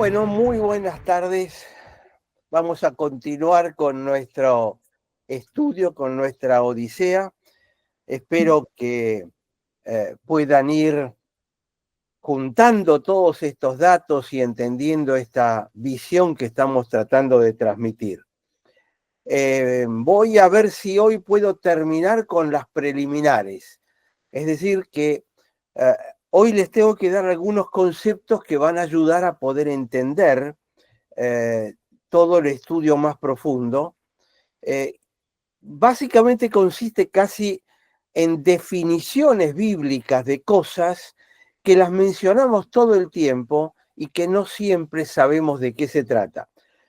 Bueno, muy buenas tardes. Vamos a continuar con nuestro estudio, con nuestra odisea. Espero que puedan ir juntando todos estos datos y entendiendo esta visión que estamos tratando de transmitir. Voy a ver si hoy puedo terminar con las preliminares. Es decir, que eh, hoy les tengo que dar algunos conceptos que van a ayudar a poder entender eh, todo el estudio más profundo. Básicamente consiste casi en definiciones bíblicas de cosas que las mencionamos todo el tiempo y que no siempre sabemos de qué se trata.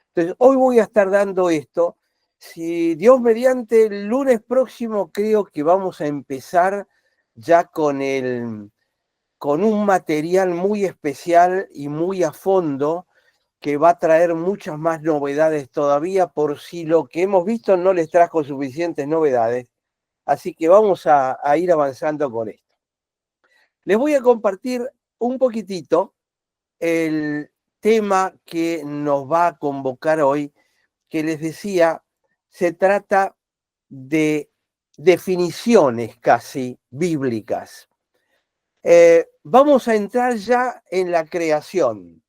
Entonces, hoy voy a estar dando esto. Si Dios mediante, el lunes próximo creo que vamos a empezar ya con un material muy especial y muy a fondo que va a traer muchas más novedades todavía por si lo que hemos visto no les trajo suficientes novedades. Así que vamos a ir avanzando con esto. Les voy a compartir un poquitito el tema que nos va a convocar hoy, que les decía, se trata de definiciones casi bíblicas. Vamos a entrar ya en la creación,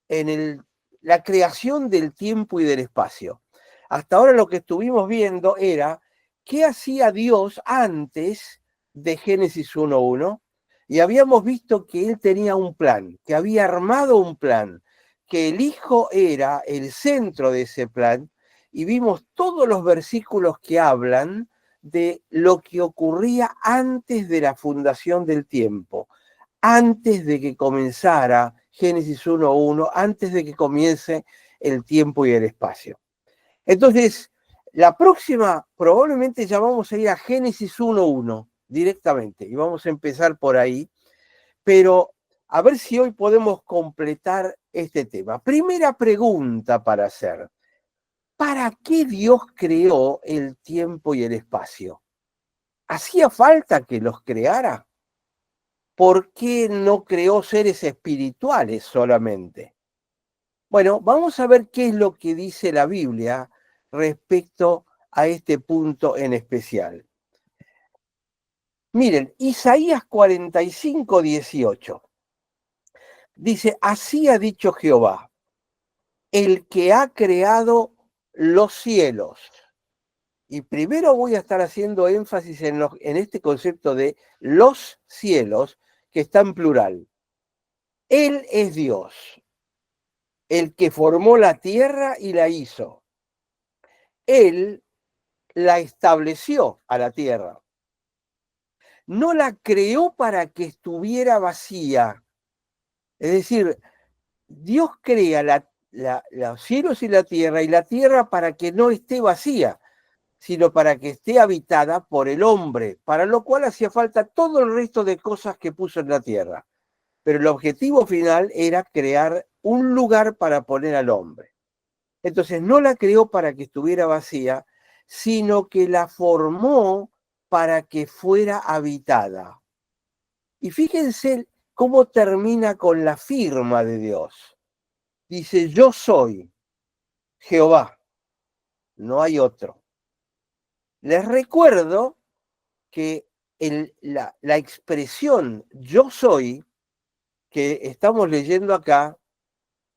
en la creación del tiempo y del espacio. Hasta ahora lo que estuvimos viendo era qué hacía Dios antes de Génesis 1.1, y habíamos visto que Él tenía un plan, que había armado un plan, que el Hijo era el centro de ese plan, y vimos todos los versículos que hablan de lo que ocurría antes de la fundación del tiempo, antes de que comenzara Génesis 1.1, antes de que comience el tiempo y el espacio. Entonces, la próxima probablemente ya vamos a ir a Génesis 1.1 directamente y vamos a empezar por ahí, pero a ver si hoy podemos completar este tema. Primera pregunta para hacer. ¿Para qué Dios creó el tiempo y el espacio? ¿Hacía falta que los creara? ¿Por qué no creó seres espirituales solamente? Bueno, vamos a ver qué es lo que dice la Biblia respecto a este punto en especial. Miren, Isaías 45:18 dice, así ha dicho Jehová, el que ha creado los cielos. Y primero voy a estar haciendo énfasis en este concepto de los cielos, que está en plural. Él es Dios, el que formó la tierra y la hizo. Él la estableció a la tierra. No la creó para que estuviera vacía. Es decir, Dios crea los cielos y la tierra para que no esté vacía, sino para que esté habitada por el hombre, para lo cual hacía falta todo el resto de cosas que puso en la tierra. Pero el objetivo final era crear un lugar para poner al hombre. Entonces no la creó para que estuviera vacía, sino que la formó para que fuera habitada. Y fíjense cómo termina con la firma de Dios. Dice, yo soy Jehová, no hay otro. Les recuerdo que la expresión yo soy que estamos leyendo acá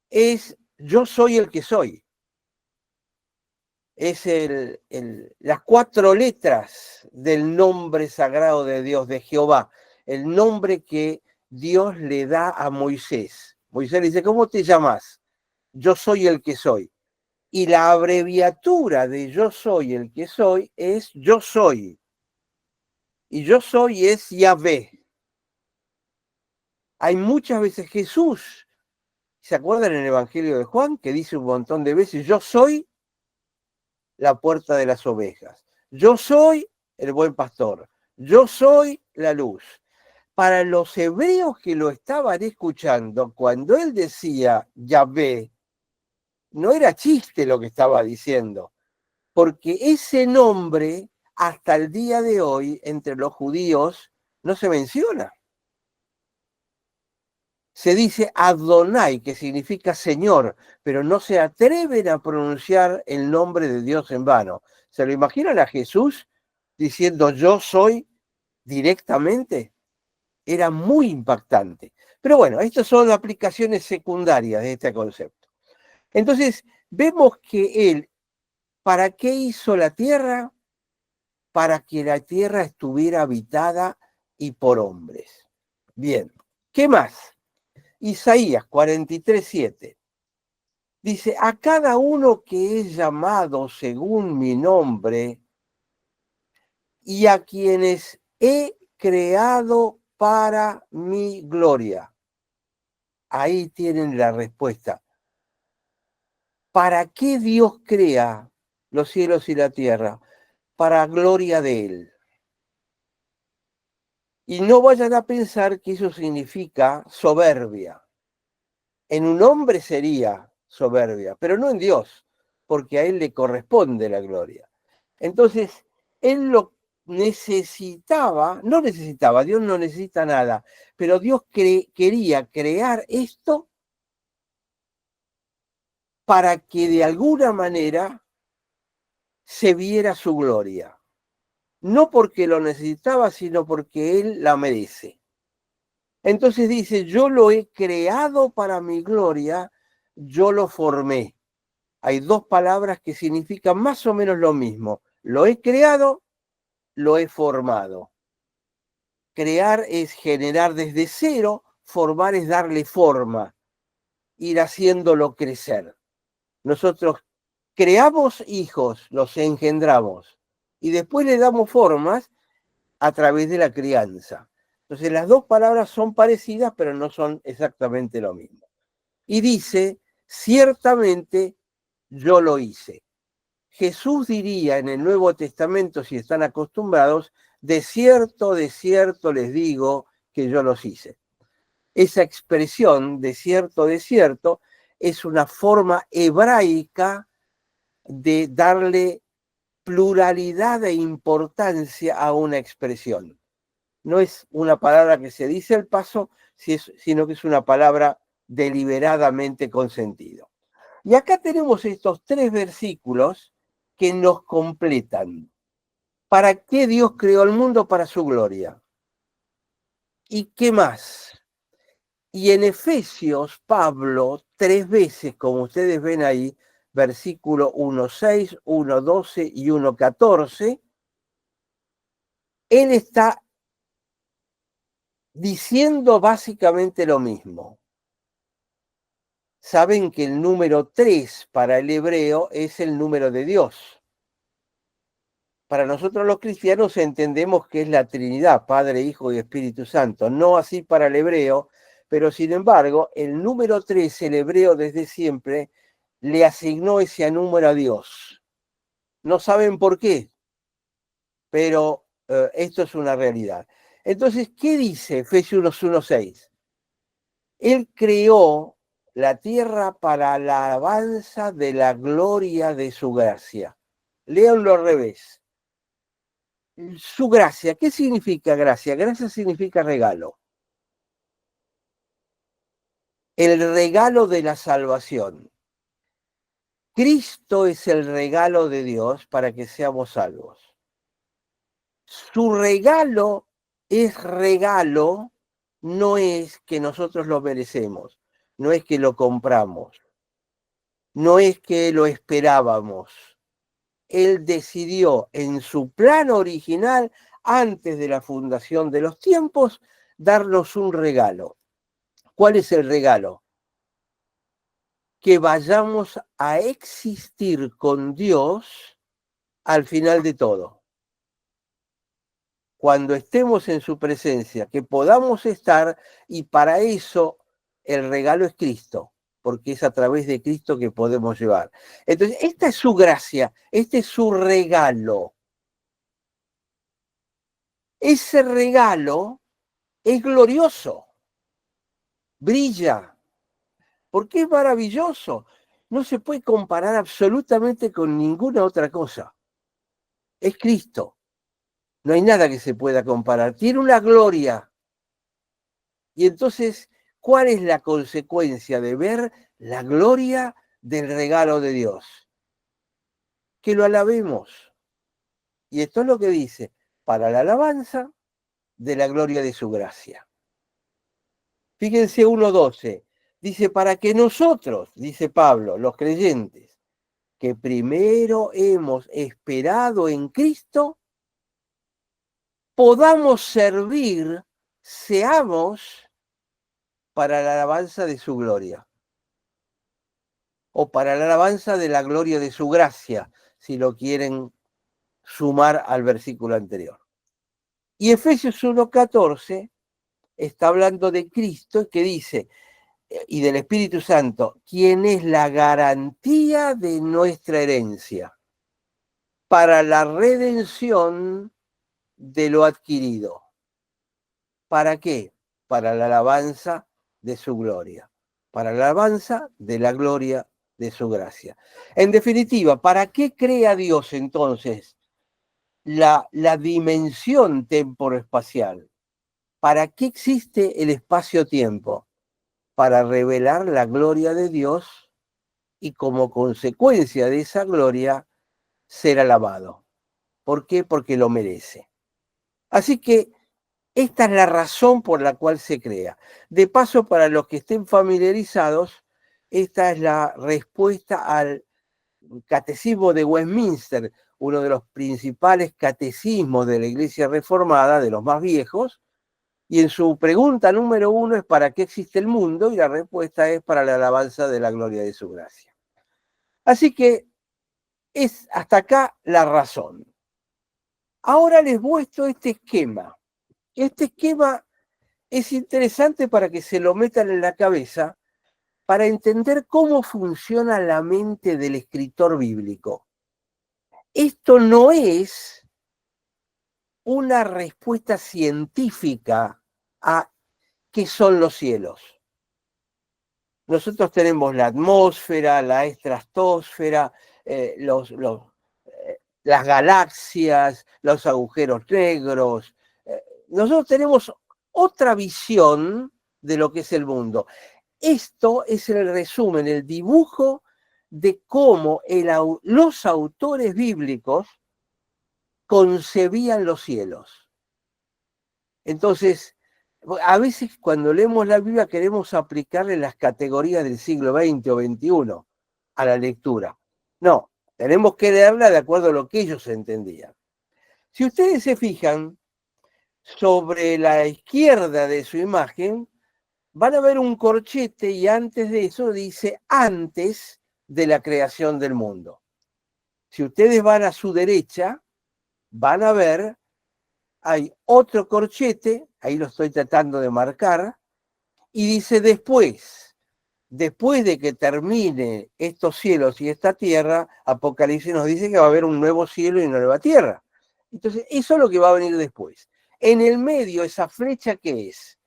es yo soy el que soy. Es las 4 letras del nombre sagrado de Dios, de Jehová, el nombre que Dios le da a Moisés. Moisés le dice, ¿cómo te llamas? Yo soy el que soy. Y la abreviatura de yo soy el que soy es yo soy. Y yo soy es Yahvé. Hay muchas veces Jesús, ¿se acuerdan en el Evangelio de Juan? Que dice un montón de veces, yo soy la puerta de las ovejas. Yo soy el buen pastor. Yo soy la luz. Para los hebreos que lo estaban escuchando, cuando él decía Yahvé, no era chiste lo que estaba diciendo, porque ese nombre hasta el día de hoy entre los judíos no se menciona. Se dice Adonai, que significa Señor, pero no se atreven a pronunciar el nombre de Dios en vano. ¿Se lo imaginan a Jesús diciendo yo soy directamente? Era muy impactante. Pero bueno, estas son aplicaciones secundarias de este concepto. Entonces, vemos que él, ¿para qué hizo la tierra? Para que la tierra estuviera habitada y por hombres. Bien, ¿qué más? Isaías 43:7. Dice, a cada uno que es llamado según mi nombre y a quienes he creado para mi gloria. Ahí tienen la respuesta. ¿Para qué Dios crea los cielos y la tierra? Para gloria de Él. Y no vayan a pensar que eso significa soberbia. En un hombre sería soberbia, pero no en Dios, porque a Él le corresponde la gloria. Entonces, Él lo necesitaba, Dios no necesita nada, pero Dios quería crear esto para que de alguna manera se viera su gloria. No porque lo necesitaba, sino porque Él la merece. Entonces dice, yo lo he creado para mi gloria, yo lo formé. Hay dos palabras que significan más o menos lo mismo. Lo he creado, lo he formado. Crear es generar desde cero, formar es darle forma, ir haciéndolo crecer. Nosotros creamos hijos, los engendramos, y después le damos formas a través de la crianza. Entonces las dos palabras son parecidas, pero no son exactamente lo mismo. Y dice, ciertamente yo lo hice. Jesús diría en el Nuevo Testamento, si están acostumbrados, de cierto les digo que yo los hice. Esa expresión, de cierto, es una forma hebraica de darle pluralidad e importancia a una expresión. No es una palabra que se dice al paso, sino que es una palabra deliberadamente con sentido. Y acá tenemos estos 3 versículos que nos completan. ¿Para qué Dios creó el mundo? Para su gloria. ¿Y qué más? Y en Efesios, Pablo, 3 veces, como ustedes ven ahí, versículo 1:6, 1:12 y 1:14, él está diciendo básicamente lo mismo. Saben que el número 3 para el hebreo es el número de Dios. Para nosotros los cristianos entendemos que es la Trinidad, Padre, Hijo y Espíritu Santo. No así para el hebreo, pero sin embargo, el número 3, el hebreo desde siempre, le asignó ese número a Dios. No saben por qué, pero esto es una realidad. Entonces, ¿qué dice Efesios 1:6? Él creó la tierra para la alabanza de la gloria de su gracia. Léanlo al revés. Su gracia, ¿qué significa gracia? Gracia significa regalo. El regalo de la salvación. Cristo es el regalo de Dios para que seamos salvos. Su regalo es regalo, no es que nosotros lo merecemos, no es que lo compramos, no es que lo esperábamos. Él decidió en su plan original, antes de la fundación de los tiempos, darnos un regalo. ¿Cuál es el regalo? Que vayamos a existir con Dios al final de todo. Cuando estemos en su presencia, que podamos estar, y para eso el regalo es Cristo, porque es a través de Cristo que podemos llevar. Entonces, esta es su gracia, este es su regalo. Ese regalo es glorioso, brilla, porque es maravilloso. No se puede comparar absolutamente con ninguna otra cosa. Es Cristo. No hay nada que se pueda comparar. Tiene una gloria. Y entonces, ¿cuál es la consecuencia de ver la gloria del regalo de Dios? Que lo alabemos. Y esto es lo que dice, para la alabanza de la gloria de su gracia. Fíjense 1:12, dice, para que nosotros, dice Pablo, los creyentes, que primero hemos esperado en Cristo, podamos servir, seamos para la alabanza de su gloria, o para la alabanza de la gloria de su gracia, si lo quieren sumar al versículo anterior. Y Efesios 1:14 está hablando de Cristo, que dice, y del Espíritu Santo, quien es la garantía de nuestra herencia para la redención de lo adquirido. ¿Para qué? Para la alabanza de su gloria, para la alabanza de la gloria de su gracia. En definitiva, ¿para qué crea Dios entonces la dimensión temporoespacial? ¿Para qué existe el espacio-tiempo? Para revelar la gloria de Dios y como consecuencia de esa gloria ser alabado. ¿Por qué? Porque lo merece. Así que esta es la razón por la cual se crea. De paso, para los que estén familiarizados, esta es la respuesta al Catecismo de Westminster, uno de los principales catecismos de la Iglesia Reformada, de los más viejos, y en su pregunta número 1 es ¿para qué existe el mundo? Y la respuesta es para la alabanza de la gloria de su gracia. Así que es hasta acá la razón. Ahora les muestro este esquema. Este esquema es interesante para que se lo metan en la cabeza para entender cómo funciona la mente del escritor bíblico. Esto no es una respuesta científica a qué son los cielos. Nosotros tenemos la atmósfera, la estratosfera, las galaxias, los agujeros negros. Nosotros tenemos otra visión de lo que es el mundo. Esto es el resumen, el dibujo de cómo los autores bíblicos concebían los cielos. Entonces, a veces cuando leemos la Biblia queremos aplicarle las categorías del siglo XX o XXI a la lectura. No, tenemos que leerla de acuerdo a lo que ellos entendían. Si ustedes se fijan, sobre la izquierda de su imagen van a ver un corchete y antes de eso dice antes de la creación del mundo. Si ustedes van a su derecha, van a ver, hay otro corchete, ahí lo estoy tratando de marcar, y dice después de que termine estos cielos y esta tierra, Apocalipsis nos dice que va a haber un nuevo cielo y una nueva tierra. Entonces, eso es lo que va a venir después. En el medio, esa flecha que es,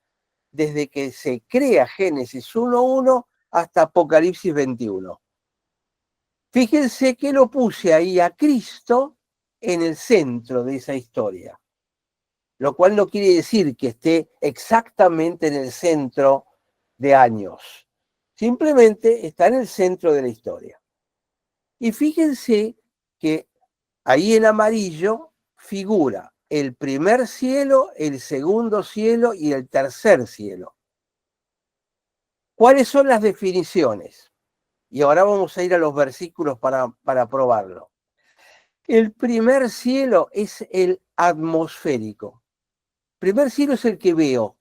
desde que se crea Génesis 1:1 hasta Apocalipsis 21. Fíjense que lo puse ahí a Cristo en el centro de esa historia, lo cual no quiere decir que esté exactamente en el centro de años, simplemente está en el centro de la historia. Y fíjense que ahí en amarillo figura el primer cielo, el segundo cielo y el tercer cielo. ¿Cuáles son las definiciones? Y ahora vamos a ir a los versículos para probarlo. El primer cielo es el atmosférico. El primer cielo es el que veo,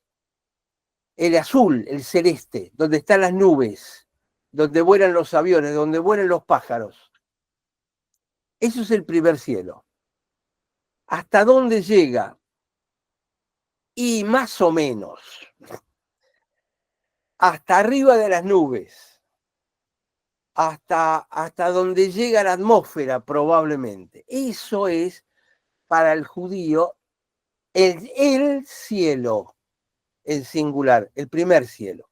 el azul, el celeste, donde están las nubes, donde vuelan los aviones, donde vuelan los pájaros. Eso es el primer cielo. ¿Hasta dónde llega? Y más o menos. Hasta arriba de las nubes. Hasta donde llega la atmósfera, probablemente. Eso es, para el judío, el cielo en singular, el primer cielo.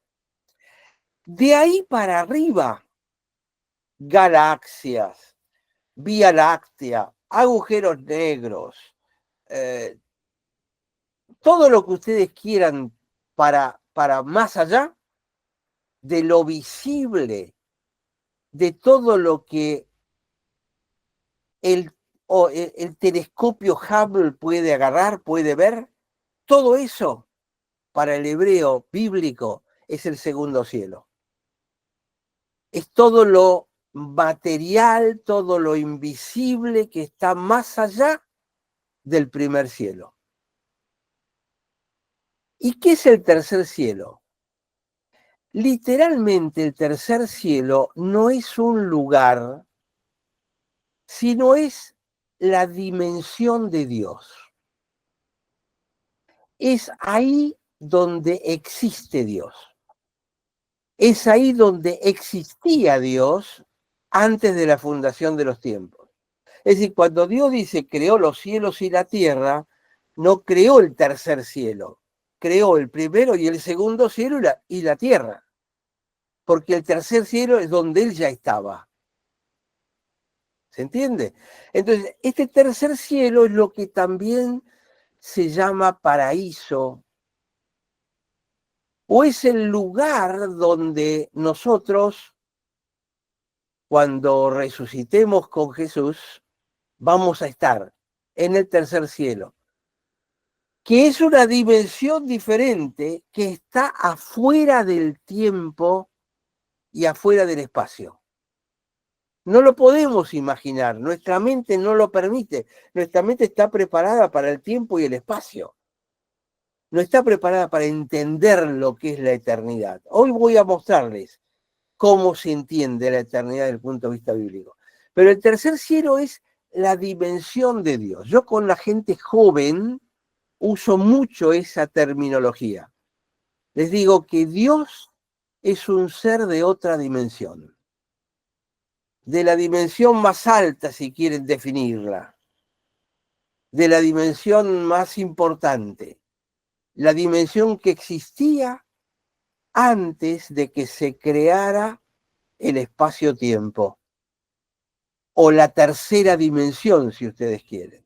De ahí para arriba, galaxias, Vía Láctea, agujeros negros, todo lo que ustedes quieran para más allá, de lo visible, de todo lo que el telescopio Hubble puede agarrar, puede ver, todo eso para el hebreo bíblico es el segundo cielo. Es todo lo material, todo lo invisible que está más allá del primer cielo. ¿Y qué es el tercer cielo? Literalmente el tercer cielo no es un lugar, sino es la dimensión de Dios. Es ahí donde existe Dios. Es ahí donde existía Dios antes de la fundación de los tiempos. Es decir, cuando Dios dice creó los cielos y la tierra, no creó el tercer cielo, creó el primero y el segundo cielo y la tierra, porque el tercer cielo es donde Él ya estaba. ¿Se entiende? Entonces, este tercer cielo es lo que también se llama paraíso, o es el lugar donde nosotros, cuando resucitemos con Jesús, vamos a estar en el tercer cielo, que es una dimensión diferente que está afuera del tiempo y afuera del espacio. No lo podemos imaginar, nuestra mente no lo permite, nuestra mente está preparada para el tiempo y el espacio, no está preparada para entender lo que es la eternidad. Hoy voy a mostrarles cómo se entiende la eternidad desde el punto de vista bíblico. Pero el tercer cielo es la dimensión de Dios. Yo con la gente joven uso mucho esa terminología. Les digo que Dios es un ser de otra dimensión, de la dimensión más alta, si quieren definirla, de la dimensión más importante, la dimensión que existía antes de que se creara el espacio-tiempo, o la tercera dimensión, si ustedes quieren.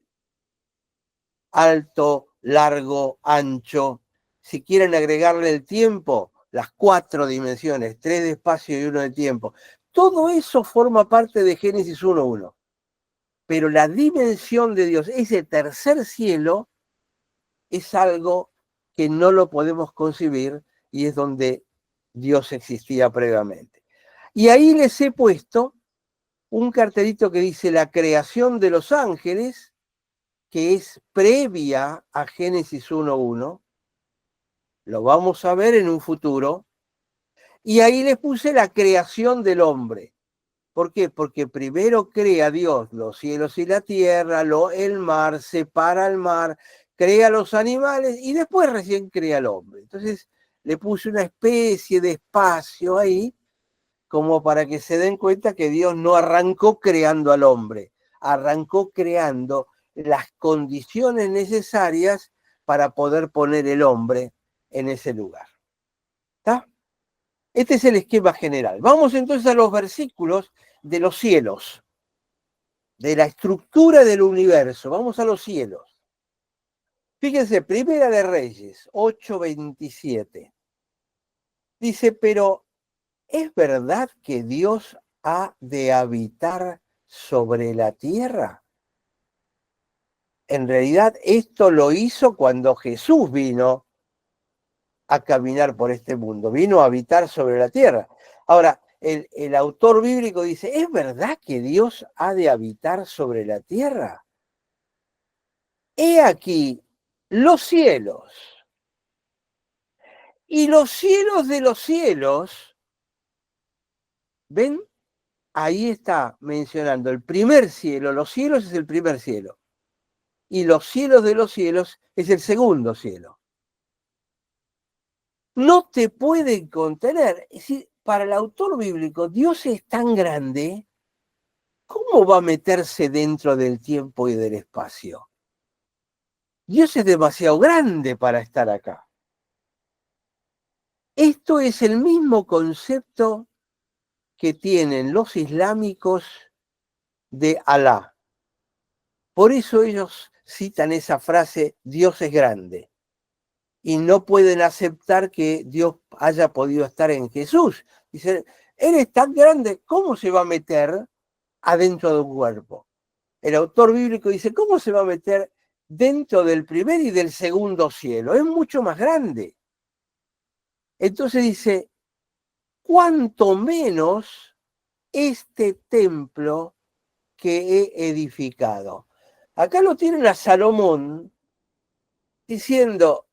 Alto, largo, ancho. Si quieren agregarle el tiempo, las 4 dimensiones, 3 de espacio y 1 de tiempo. Todo eso forma parte de Génesis 1:1. Pero la dimensión de Dios, ese tercer cielo, es algo que no lo podemos concebir y es donde Dios existía previamente. Y ahí les he puesto un cartelito que dice la creación de los ángeles, que es previa a Génesis 1:1. Lo vamos a ver en un futuro. Y ahí les puse la creación del hombre. ¿Por qué? Porque primero crea Dios los cielos y la tierra, el mar, separa el mar, crea los animales y después recién crea al hombre. Entonces le puse una especie de espacio ahí como para que se den cuenta que Dios no arrancó creando al hombre, arrancó creando las condiciones necesarias para poder poner el hombre en ese lugar. ¿Está? Este es el esquema general. Vamos entonces a los versículos de los cielos, de la estructura del universo. Vamos a los cielos. Fíjense, Primera de Reyes, 8:27. Dice, pero ¿es verdad que Dios ha de habitar sobre la tierra? En realidad esto lo hizo cuando Jesús vino a caminar por este mundo, vino a habitar sobre la tierra. Ahora, el autor bíblico dice, ¿es verdad que Dios ha de habitar sobre la tierra? He aquí los cielos y los cielos de los cielos, ¿ven? Ahí está mencionando el primer cielo, los cielos es el primer cielo, y los cielos de los cielos es el segundo cielo. No te pueden contener. Es decir, para el autor bíblico, Dios es tan grande, ¿cómo va a meterse dentro del tiempo y del espacio? Dios es demasiado grande para estar acá. Esto es el mismo concepto que tienen los islámicos de Alá. Por eso ellos citan esa frase, Dios es grande. y no pueden aceptar que Dios haya podido estar en Jesús. Dicen, Él es tan grande, ¿cómo se va a meter adentro de un cuerpo? El autor bíblico dice, ¿cómo se va a meter dentro del primer y del segundo cielo? Es mucho más grande. Entonces dice, cuánto menos este templo que he edificado. Acá lo tienen a Salomón diciendo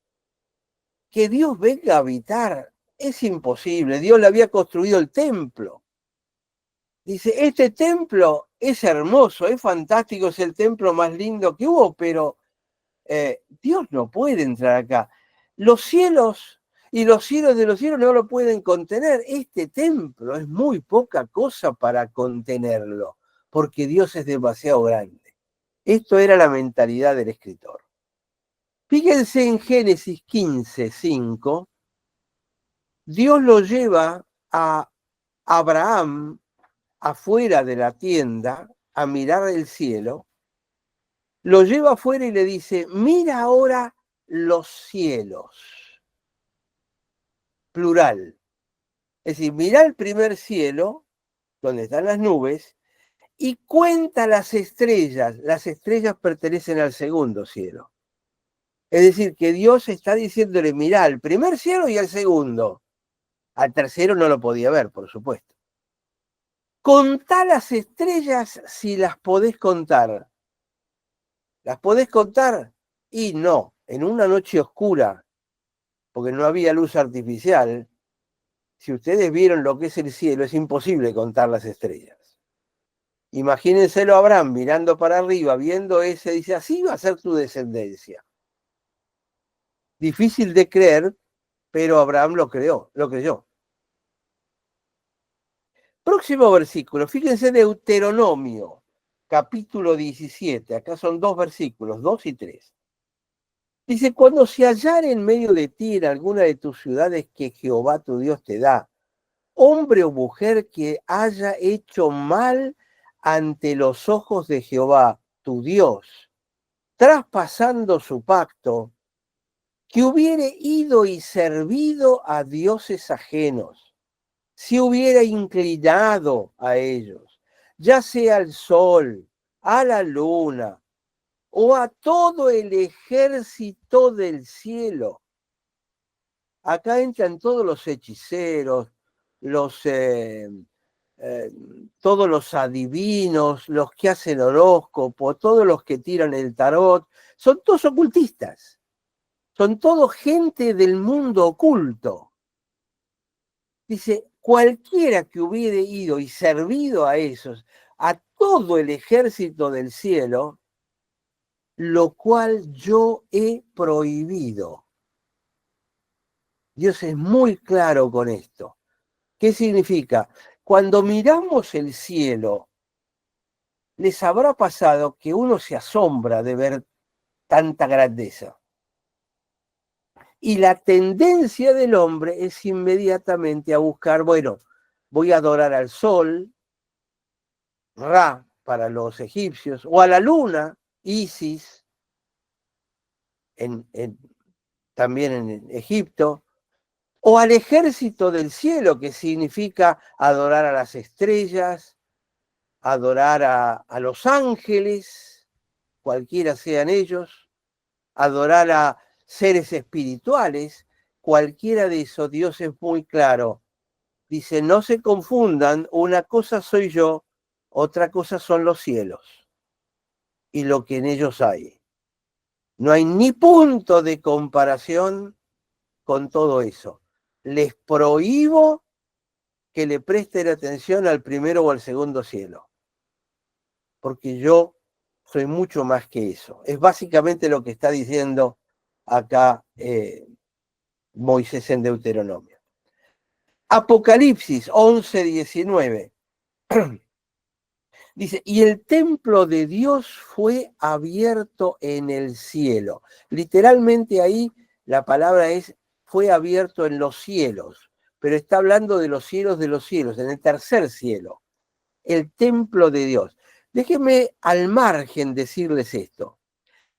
que Dios venga a habitar. Es imposible, Dios le había construido el templo. Dice, este templo es hermoso, es fantástico, es el templo más lindo que hubo, pero Dios no puede entrar acá. Los cielos y los cielos de los cielos no lo pueden contener. Este templo es muy poca cosa para contenerlo, porque Dios es demasiado grande. Esto era la mentalidad del escritor. Fíjense en Génesis 15:5, Dios lo lleva a Abraham afuera de la tienda a mirar el cielo, lo lleva afuera y le dice, mira ahora los cielos, plural. Es decir, mira el primer cielo, donde están las nubes, y cuenta las estrellas. Las estrellas pertenecen al segundo cielo. Es decir, que Dios está diciéndole, mira al primer cielo y al segundo. Al tercero no lo podía ver, por supuesto. Contá las estrellas si las podés contar. ¿Las podés contar? Y no, en una noche oscura, porque no había luz artificial, si ustedes vieron lo que es el cielo, es imposible contar las estrellas. Imagínenselo a Abraham mirando para arriba, viendo ese, dice, así va a ser tu descendencia. Difícil de creer, pero Abraham lo creyó. Próximo versículo, fíjense Deuteronomio, capítulo 17, acá son 2 versículos, 2 y 3. Dice, cuando se hallare en medio de ti en alguna de tus ciudades que Jehová tu Dios te da, hombre o mujer que haya hecho mal ante los ojos de Jehová tu Dios, traspasando su pacto, que hubiere ido y servido a dioses ajenos, si hubiera inclinado a ellos, ya sea al sol, a la luna, o a todo el ejército del cielo. Acá entran todos los hechiceros, todos los adivinos, los que hacen horóscopo, todos los que tiran el tarot, son todos ocultistas, son todos gente del mundo oculto. Dice, cualquiera que hubiere ido y servido a esos, a todo el ejército del cielo, lo cual yo he prohibido. Dios es muy claro con esto. ¿Qué significa? Cuando miramos el cielo, les habrá pasado que uno se asombra de ver tanta grandeza. Y la tendencia del hombre es inmediatamente a buscar, bueno, voy a adorar al sol, Ra para los egipcios, o a la luna, Isis, también en Egipto, o al ejército del cielo, que significa adorar a las estrellas, adorar a los ángeles, cualquiera sean ellos, adorar a seres espirituales, cualquiera de esos. Dios es muy claro. Dice, no se confundan, una cosa soy yo, otra cosa son los cielos y lo que en ellos hay. No hay ni punto de comparación con todo eso. Les prohíbo que le presten atención al primero o al segundo cielo, porque yo soy mucho más que eso. Es básicamente lo que está diciendo acá Moisés en Deuteronomio. Apocalipsis 11:19. Dice, y el templo de Dios fue abierto en el cielo. Literalmente ahí la palabra es, fue abierto en los cielos, pero está hablando de los cielos, en el tercer cielo, el templo de Dios. Déjenme al margen decirles esto.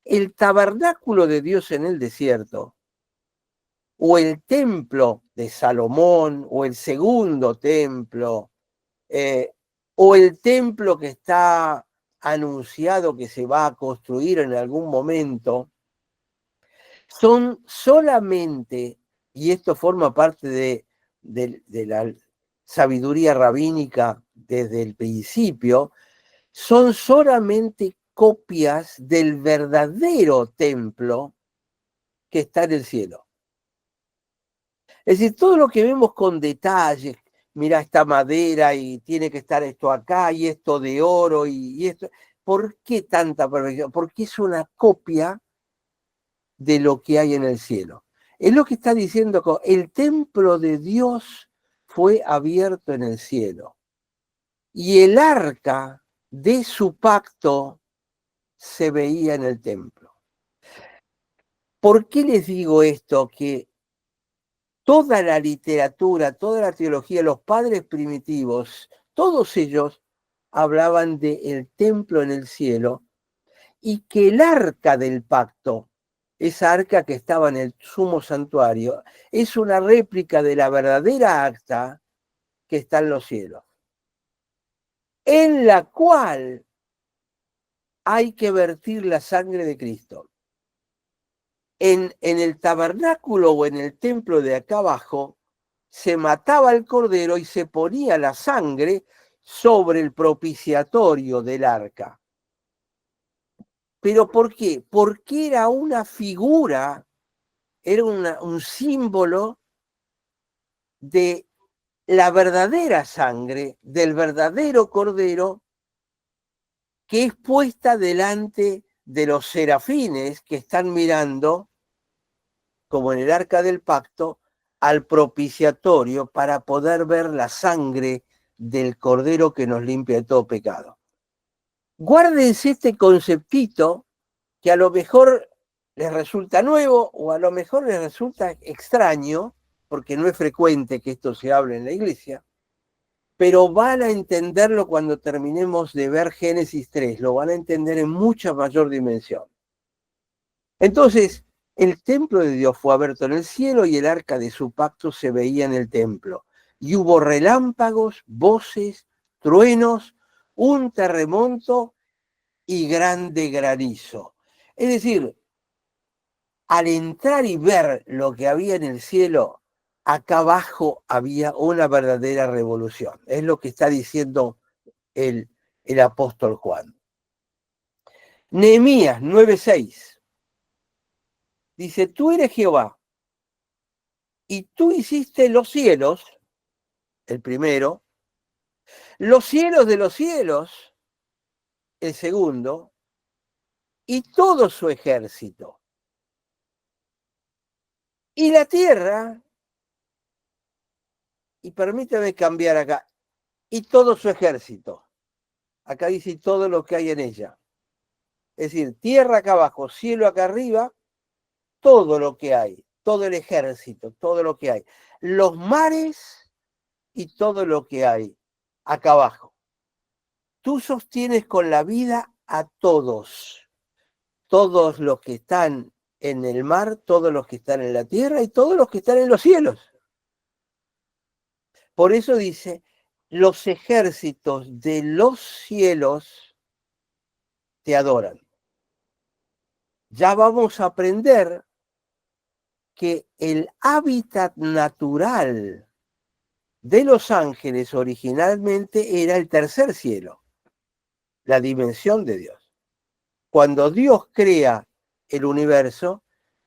El tabernáculo de Dios en el desierto o el templo de Salomón, o el segundo templo, o el templo que está anunciado que se va a construir en algún momento, son solamente, y esto forma parte de la sabiduría rabínica desde el principio, son solamente copias del verdadero templo que está en el cielo. Es decir, todo lo que vemos con detalles, mira esta madera y tiene que estar esto acá y esto de oro y esto, ¿por qué tanta perfección? Porque es una copia de lo que hay en el cielo. Es lo que está diciendo, el templo de Dios fue abierto en el cielo y el arca de su pacto se veía en el templo. ¿Por qué les digo esto? Que toda la literatura, toda la teología, los padres primitivos, todos ellos hablaban del templo en el cielo y que el arca del pacto, esa arca que estaba en el sumo santuario, es una réplica de la verdadera arca que está en los cielos, en la cual hay que vertir la sangre de Cristo. En el tabernáculo o en el templo de acá abajo, se mataba el cordero y se ponía la sangre sobre el propiciatorio del arca. ¿Pero por qué? Porque era una figura, era un símbolo de la verdadera sangre, del verdadero cordero, que es puesta delante de los serafines que están mirando, como en el arca del pacto, al propiciatorio para poder ver la sangre del cordero que nos limpia de todo pecado. Guárdense este conceptito que a lo mejor les resulta nuevo o a lo mejor les resulta extraño, porque no es frecuente que esto se hable en la iglesia, pero van a entenderlo cuando terminemos de ver Génesis 3, lo van a entender en mucha mayor dimensión. Entonces, el templo de Dios fue abierto en el cielo y el arca de su pacto se veía en el templo. Y hubo relámpagos, voces, truenos, un terremoto y grande granizo. Es decir, al entrar y ver lo que había en el cielo, acá abajo había una verdadera revolución. Es lo que está diciendo el apóstol Juan. Nehemías 9:6 dice, tú eres Jehová, y tú hiciste los cielos, el primero, los cielos de los cielos, el segundo, y todo su ejército. Y la tierra, y permítame cambiar acá, y todo su ejército. Acá dice todo lo que hay en ella. Es decir, tierra acá abajo, cielo acá arriba, todo lo que hay, todo el ejército, todo lo que hay. Los mares y todo lo que hay acá abajo. Tú sostienes con la vida a todos los que están en el mar, todos los que están en la tierra y todos los que están en los cielos. Por eso dice, los ejércitos de los cielos te adoran. Ya vamos a aprender que el hábitat natural de los ángeles originalmente era el tercer cielo, la dimensión de Dios. Cuando Dios crea el universo,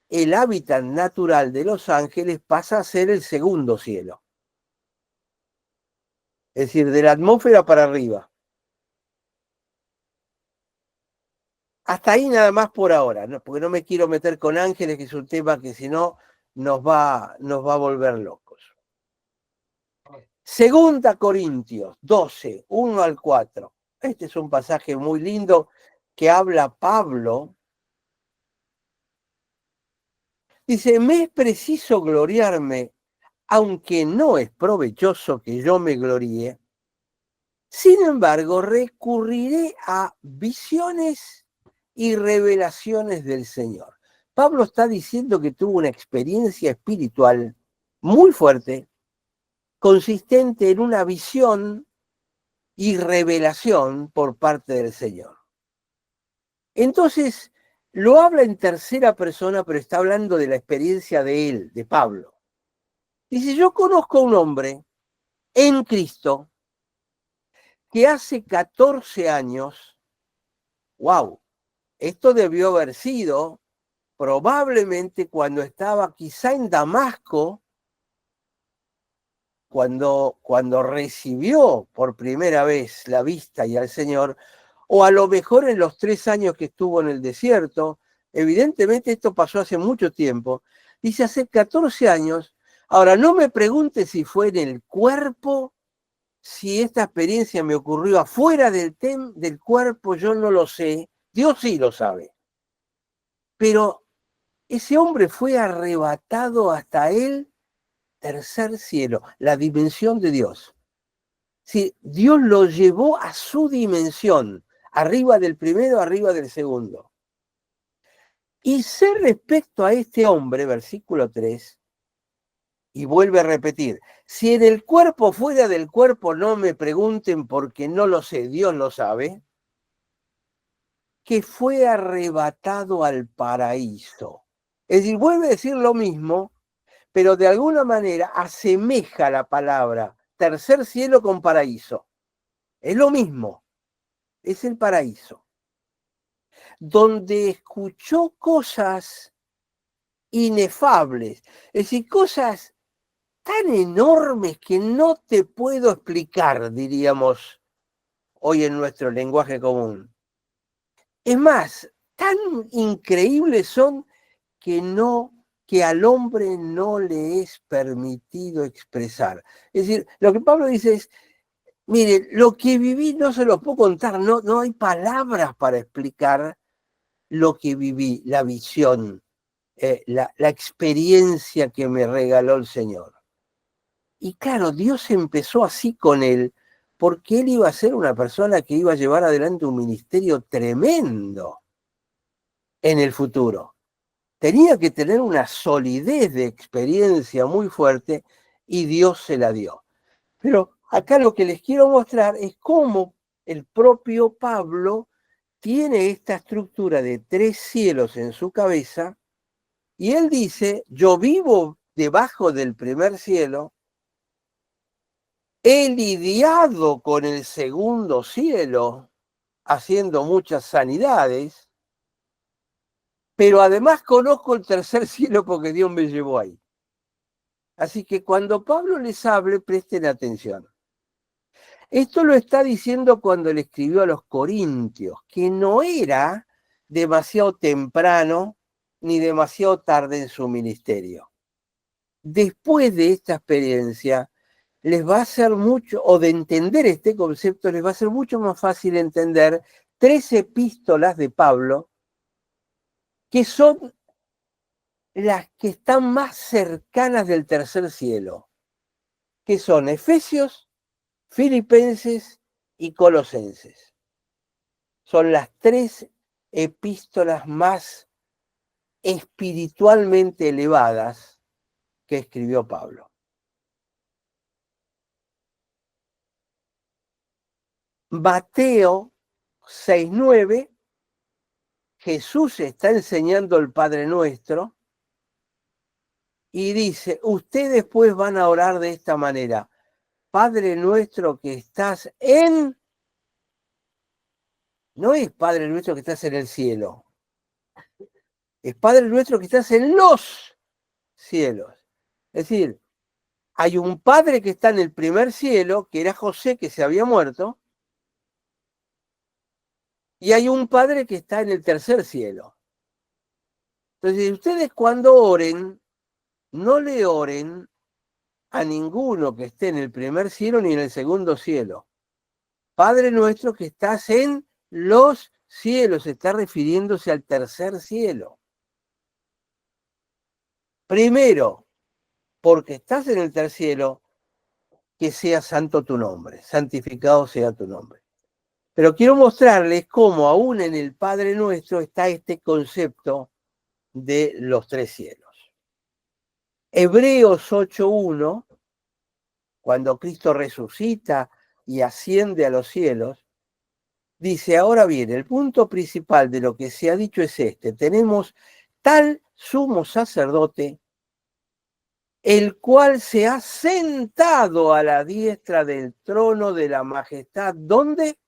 el hábitat natural de los ángeles pasa a ser el segundo cielo. Es decir, de la atmósfera para arriba. Hasta ahí nada más por ahora, ¿no? Porque no me quiero meter con ángeles, que es un tema que si no nos va a volver locos. Segunda Corintios 12, 1 al 4. Este es un pasaje muy lindo que habla Pablo. Dice, me es preciso gloriarme, aunque no es provechoso que yo me gloríe. Sin embargo, recurriré a visiones y revelaciones del Señor. Pablo está diciendo que tuvo una experiencia espiritual muy fuerte, consistente en una visión y revelación por parte del Señor. Entonces, lo habla en tercera persona, pero está hablando de la experiencia de él, de Pablo. Dice, yo conozco a un hombre en Cristo que hace 14 años, wow, esto debió haber sido probablemente cuando estaba quizá en Damasco, cuando recibió por primera vez la vista y al Señor, o a lo mejor en los 3 años que estuvo en el desierto. Evidentemente esto pasó hace mucho tiempo. Dice hace 14 años. Ahora, no me pregunte si fue en el cuerpo, si esta experiencia me ocurrió afuera del cuerpo, yo no lo sé. Dios sí lo sabe. Pero ese hombre fue arrebatado hasta el tercer cielo, la dimensión de Dios. Sí, Dios lo llevó a su dimensión, arriba del primero, arriba del segundo. Y sé respecto a este hombre, versículo 3, y vuelve a repetir, si en el cuerpo fuera del cuerpo no me pregunten porque no lo sé, Dios lo sabe, que fue arrebatado al paraíso. Es decir, vuelve a decir lo mismo, pero de alguna manera asemeja la palabra tercer cielo con paraíso. Es lo mismo, es el paraíso, donde escuchó cosas inefables, es decir, cosas tan enormes que no te puedo explicar, diríamos hoy en nuestro lenguaje común. Es más, tan increíbles son que al hombre no le es permitido expresar. Es decir, lo que Pablo dice es, mire, lo que viví no se lo puedo contar, no hay palabras para explicar lo que viví, la visión, la experiencia que me regaló el Señor. Y claro, Dios empezó así con él, porque él iba a ser una persona que iba a llevar adelante un ministerio tremendo en el futuro. Tenía que tener una solidez de experiencia muy fuerte y Dios se la dio. Pero acá lo que les quiero mostrar es cómo el propio Pablo tiene esta estructura de 3 cielos en su cabeza y él dice, yo vivo debajo del primer cielo, he lidiado con el segundo cielo haciendo muchas sanidades, pero además conozco el tercer cielo porque Dios me llevó ahí. Así que cuando Pablo les hable, presten atención. Esto lo está diciendo cuando le escribió a los Corintios, que no era demasiado temprano ni demasiado tarde en su ministerio. Después de esta experiencia, les va a ser mucho, o de entender este concepto, les va a ser mucho más fácil entender 3 epístolas de Pablo, que son las que están más cercanas del tercer cielo, que son Efesios, Filipenses y Colosenses. Son las 3 epístolas más espiritualmente elevadas que escribió Pablo. Mateo 6:9, Jesús está enseñando el Padre Nuestro y dice, ustedes pues van a orar de esta manera, Padre nuestro que estás en... No es Padre nuestro que estás en el cielo, es Padre nuestro que estás en los cielos. Es decir, hay un Padre que está en el primer cielo, que era José, que se había muerto, y hay un Padre que está en el tercer cielo. Entonces, ustedes cuando oren, no le oren a ninguno que esté en el primer cielo ni en el segundo cielo. Padre nuestro que estás en los cielos, está refiriéndose al tercer cielo. Primero, porque estás en el tercer cielo, que sea santo tu nombre, santificado sea tu nombre. Pero quiero mostrarles cómo aún en el Padre Nuestro está este concepto de los tres cielos. Hebreos 8:1, cuando Cristo resucita y asciende a los cielos, dice: ahora bien, el punto principal de lo que se ha dicho es este: tenemos tal sumo sacerdote, el cual se ha sentado a la diestra del trono de la majestad. ¿Dónde?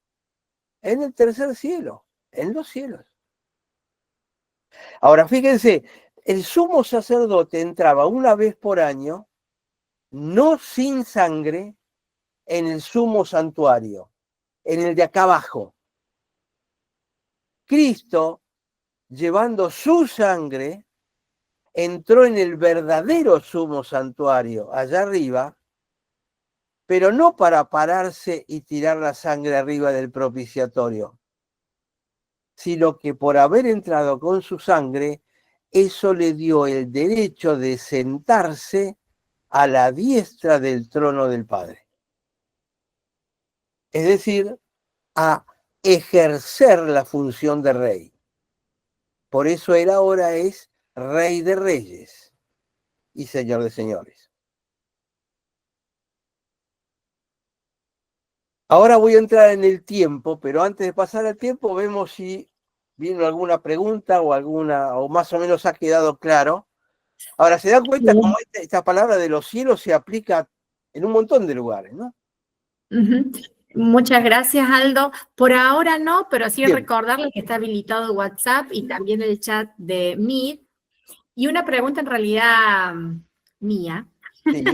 En el tercer cielo, en los cielos. Ahora, fíjense, el sumo sacerdote entraba una vez por año, no sin sangre, en el sumo santuario, en el de acá abajo. Cristo, llevando su sangre, entró en el verdadero sumo santuario, allá arriba, pero no para pararse y tirar la sangre arriba del propiciatorio, sino que por haber entrado con su sangre, eso le dio el derecho de sentarse a la diestra del trono del Padre. Es decir, a ejercer la función de rey. Por eso él ahora es Rey de Reyes y Señor de Señores. Ahora voy a entrar en el tiempo, pero antes de pasar al tiempo vemos si vino alguna pregunta o más o menos ha quedado claro. Ahora, se dan cuenta cómo esta palabra de los cielos se aplica en un montón de lugares, ¿no? Muchas gracias, Aldo. Por ahora no, pero sí Bien. recordarles que está habilitado WhatsApp y también el chat de Meet. Y una pregunta en realidad mía. Sí.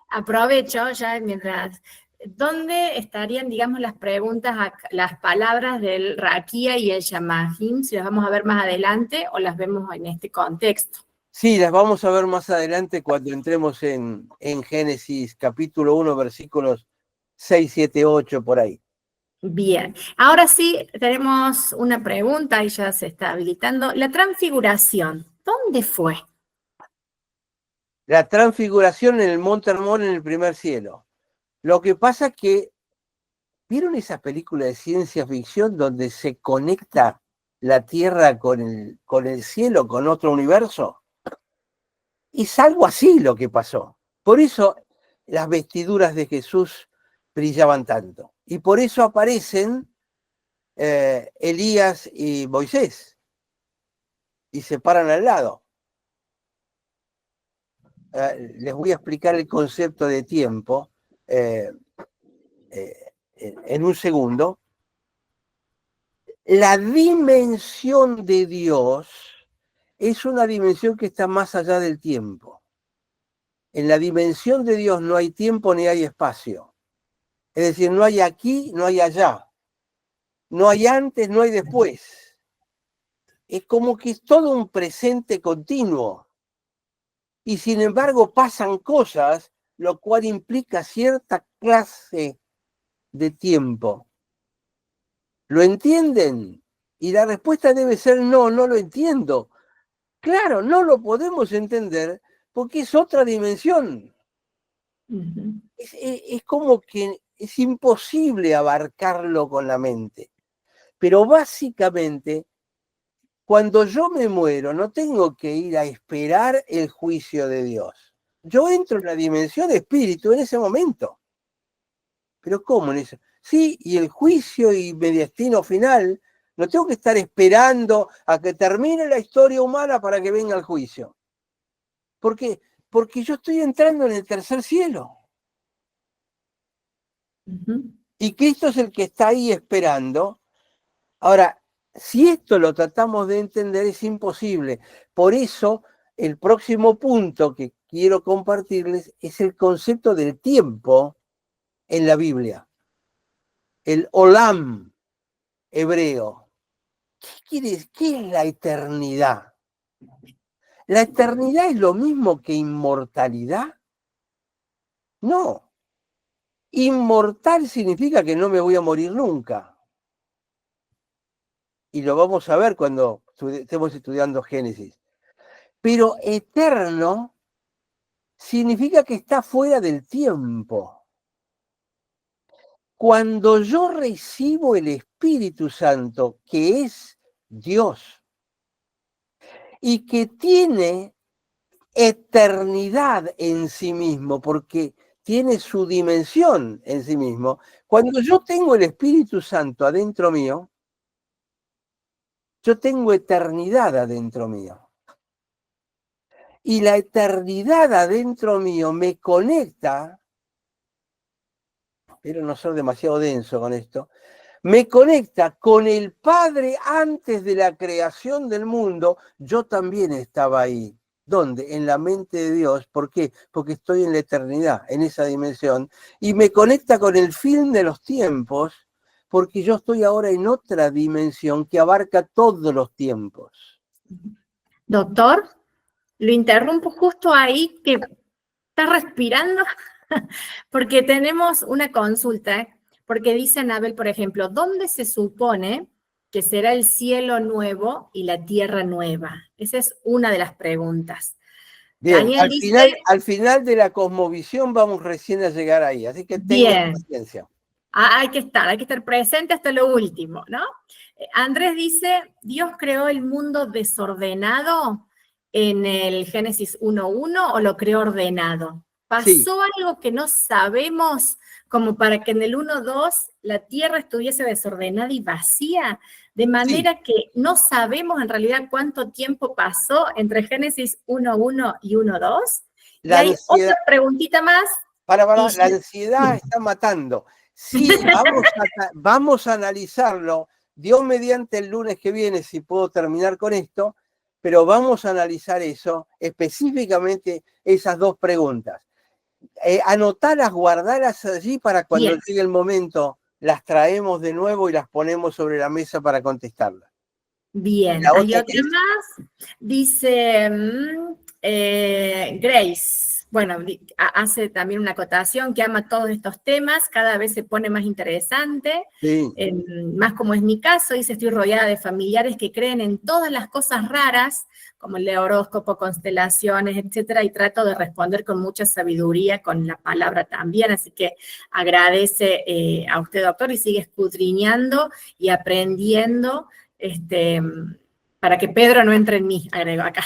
Aprovecho ya mientras. ¿Dónde estarían, digamos, las preguntas, las palabras del Raquía y el Shamahim? Si las vamos a ver más adelante o las vemos en este contexto. Sí, las vamos a ver más adelante cuando entremos en Génesis capítulo 1, versículos 6, 7, 8, por ahí. Bien, ahora sí tenemos una pregunta y ya se está habilitando. La transfiguración, ¿dónde fue? La transfiguración en el Monte Hermón en el primer cielo. Lo que pasa es que, ¿vieron esas películas de ciencia ficción donde se conecta la Tierra con el cielo, con otro universo? Es algo así lo que pasó. Por eso las vestiduras de Jesús brillaban tanto. Y por eso aparecen Elías y Moisés y se paran al lado. Les voy a explicar el concepto de tiempo en un segundo. La dimensión de Dios es una dimensión que está más allá del tiempo. En la dimensión de Dios no hay tiempo ni hay espacio. Es decir, no hay aquí, no hay allá. No hay antes, no hay después. Es como que es todo un presente continuo. Y sin embargo pasan cosas, lo cual implica cierta clase de tiempo. ¿Lo entienden? Y la respuesta debe ser no, no lo entiendo. Claro, no lo podemos entender porque es otra dimensión. Es como que es imposible abarcarlo con la mente. Pero básicamente, cuando yo me muero, no tengo que ir a esperar el juicio de Dios. Yo entro en la dimensión espíritu en ese momento. ¿Pero cómo en eso? Sí, y el juicio y mi destino final, no tengo que estar esperando a que termine la historia humana para que venga el juicio. ¿Por qué? Porque yo estoy entrando en el tercer cielo. Y Cristo es el que está ahí esperando. Ahora, si esto lo tratamos de entender, es imposible. Por eso, el próximo punto que quiero compartirles es el concepto del tiempo en la Biblia. El olam hebreo. ¿Qué es la eternidad? ¿La eternidad es lo mismo que inmortalidad? No. Inmortal significa que no me voy a morir nunca. Y lo vamos a ver cuando estemos estudiando Génesis. Pero eterno significa que está fuera del tiempo. Cuando yo recibo el Espíritu Santo, que es Dios, y que tiene eternidad en sí mismo, porque tiene su dimensión en sí mismo. Cuando yo tengo el Espíritu Santo adentro mío, yo tengo eternidad adentro mío. Y la eternidad adentro mío me conecta, espero no ser demasiado denso con esto, me conecta con el Padre antes de la creación del mundo. Yo también estaba ahí. ¿Dónde? En la mente de Dios. ¿Por qué? Porque estoy en la eternidad, en esa dimensión. Y me conecta con el fin de los tiempos, porque yo estoy ahora en otra dimensión que abarca todos los tiempos. Doctor, lo interrumpo justo ahí que está respirando, porque tenemos una consulta, porque dice Anabel, por ejemplo, ¿dónde se supone que será el cielo nuevo y la tierra nueva? Esa es una de las preguntas. Bien, Daniel dice, al final de la cosmovisión vamos recién a llegar ahí, así que tengan bien, paciencia. hay que estar presente hasta lo último, ¿no? Andrés dice, Dios creó el mundo desordenado en el Génesis 1:1 o lo creó ordenado. Sí, ¿Pasó algo que no sabemos como para que en el 1:2 la tierra estuviese desordenada y vacía? De sí. manera que no sabemos en realidad cuánto tiempo pasó entre Génesis 1:1 y 1:2. Y La hay otra ansiedad, preguntita más. Y la ansiedad está matando. Sí, vamos a analizarlo. Dios mediante el lunes que viene, si puedo terminar con esto, pero vamos a analizar eso, específicamente esas dos preguntas. Anotarlas, guardarlas allí para cuando bien, llegue el momento, las traemos de nuevo y las ponemos sobre la mesa para contestarlas. bien. La Hay otra otra es, más. Dice Grace. Bueno, hace también una acotación que ama todos estos temas, cada vez se pone más interesante, sí, más como es mi caso, dice, estoy rodeada de familiares que creen en todas las cosas raras, como el horóscopo, constelaciones, etcétera, y trato de responder con mucha sabiduría, con la palabra también, así que agradece a usted, doctor, y sigue escudriñando y aprendiendo, para que Pedro no entre en mí, agrego acá.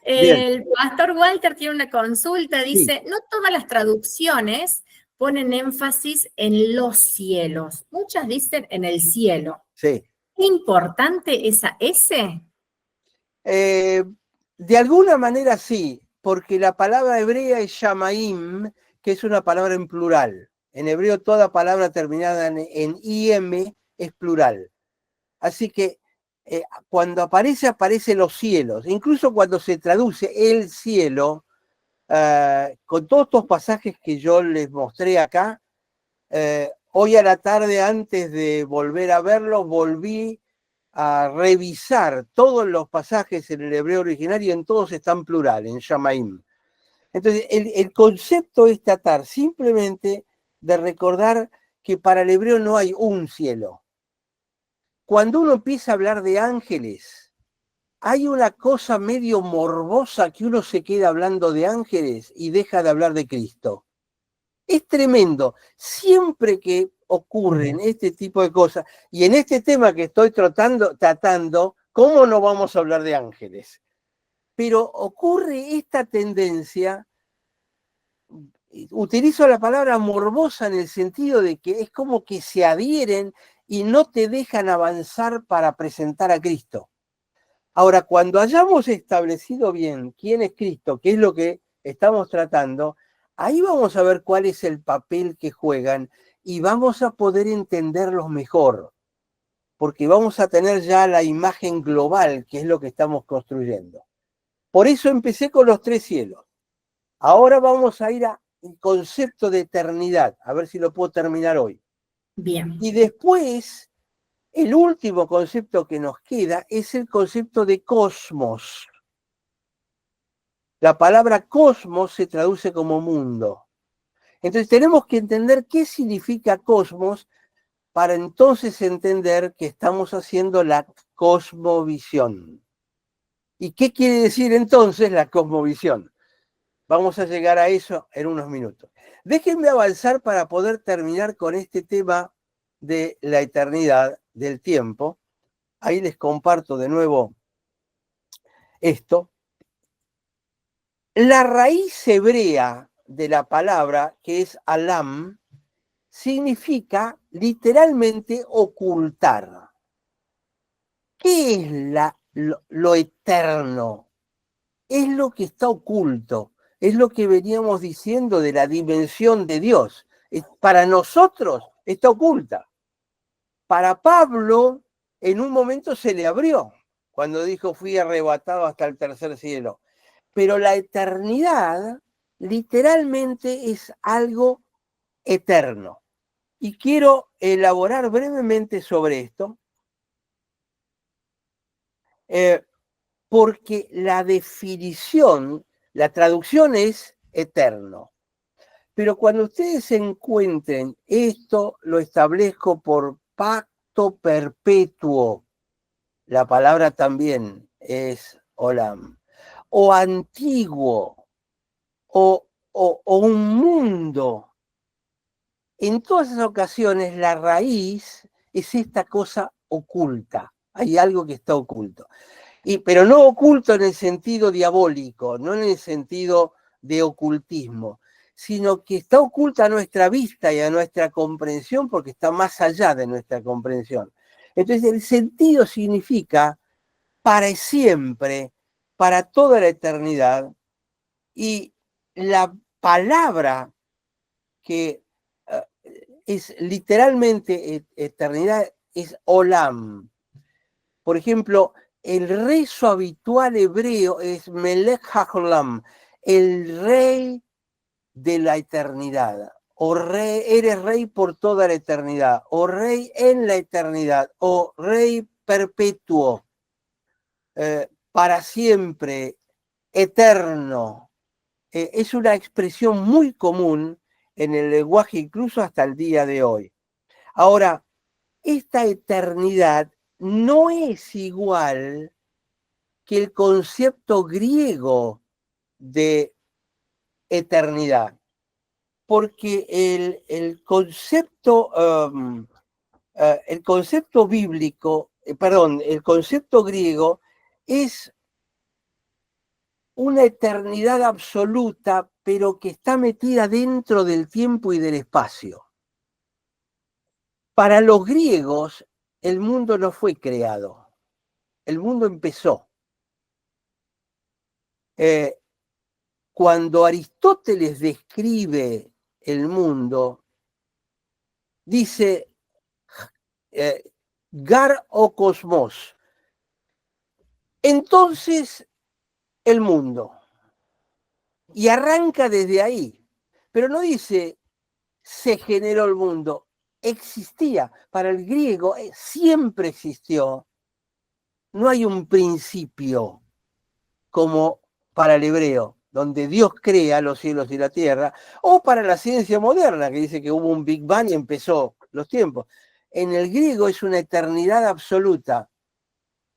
bien, El pastor Walter tiene una consulta, sí, dice, no todas las traducciones ponen énfasis en los cielos, muchas dicen en el cielo. sí. ¿Es importante esa S? Eh, de alguna manera sí, porque la palabra hebrea es shamaim, que es una palabra en plural. En hebreo toda palabra terminada en im es plural. Así que cuando aparece los cielos, incluso cuando se traduce el cielo, con todos estos pasajes que yo les mostré acá, hoy a la tarde antes de volver a verlos, volví a revisar todos los pasajes en el hebreo originario y en todos están plural, en Shamaim. Entonces, el concepto es tratar simplemente de recordar que para el hebreo no hay un cielo. Cuando uno empieza a hablar de ángeles, hay una cosa medio morbosa que uno se queda hablando de ángeles y deja de hablar de Cristo. Es tremendo. Siempre que ocurren este tipo de cosas, y en este tema que estoy tratando, ¿cómo no vamos a hablar de ángeles? Pero ocurre esta tendencia, utilizo la palabra morbosa en el sentido de que es como que se adhieren y no te dejan avanzar para presentar a Cristo. Ahora, cuando hayamos establecido bien quién es Cristo, qué es lo que estamos tratando, ahí vamos a ver cuál es el papel que juegan y vamos a poder entenderlos mejor, porque vamos a tener ya la imagen global, que es lo que estamos construyendo. Por eso empecé con los tres cielos. Ahora vamos a ir al concepto de eternidad, a ver si lo puedo terminar hoy. Bien, Y después, el último concepto que nos queda es el concepto de cosmos. La palabra cosmos se traduce como mundo. Entonces tenemos que entender qué significa cosmos para entonces entender que estamos haciendo la cosmovisión. ¿Y qué quiere decir entonces la cosmovisión? Vamos a llegar a eso en unos minutos. Déjenme avanzar para poder terminar con este tema de la eternidad, del tiempo. Ahí les comparto de nuevo esto. La raíz hebrea de la palabra, que es alam, significa literalmente ocultar. ¿Qué es lo eterno? Es lo que está oculto, es lo que veníamos diciendo de la dimensión de Dios. Para nosotros está oculta. Para Pablo, en un momento se le abrió, cuando dijo, fui arrebatado hasta el tercer cielo. Pero la eternidad literalmente es algo eterno. Y quiero elaborar brevemente sobre esto, porque la definición, la traducción es eterno. Pero cuando ustedes encuentren esto, lo establezco por pacto perpetuo. La palabra también es olam. O antiguo, o un mundo. En todas esas ocasiones la raíz es esta cosa oculta. Hay algo que está oculto. Pero no oculto en el sentido diabólico, no en el sentido de ocultismo, sino que está oculta a nuestra vista y a nuestra comprensión porque está más allá de nuestra comprensión. Entonces el sentido significa para siempre, para toda la eternidad, y la palabra que es literalmente eternidad es olam. Por ejemplo, el rezo habitual hebreo es Melech HaOlam, el rey de la eternidad, o rey, eres rey por toda la eternidad, o rey en la eternidad, o rey perpetuo, para siempre, eterno. Es una expresión muy común en el lenguaje incluso hasta el día de hoy. Ahora, esta eternidad no es igual que el concepto griego de eternidad, porque el concepto bíblico, el concepto griego es una eternidad absoluta, pero que está metida dentro del tiempo y del espacio. Para los griegos, el mundo no fue creado, el mundo empezó. Cuando Aristóteles describe el mundo, dice gar o cosmos. Entonces, el mundo. Y arranca desde ahí. Pero no dice se generó el mundo. Existía. Para el griego siempre existió. No hay un principio como para el hebreo, donde Dios crea los cielos y la tierra, o para la ciencia moderna, que dice que hubo un Big Bang y empezó los tiempos. En el griego es una eternidad absoluta.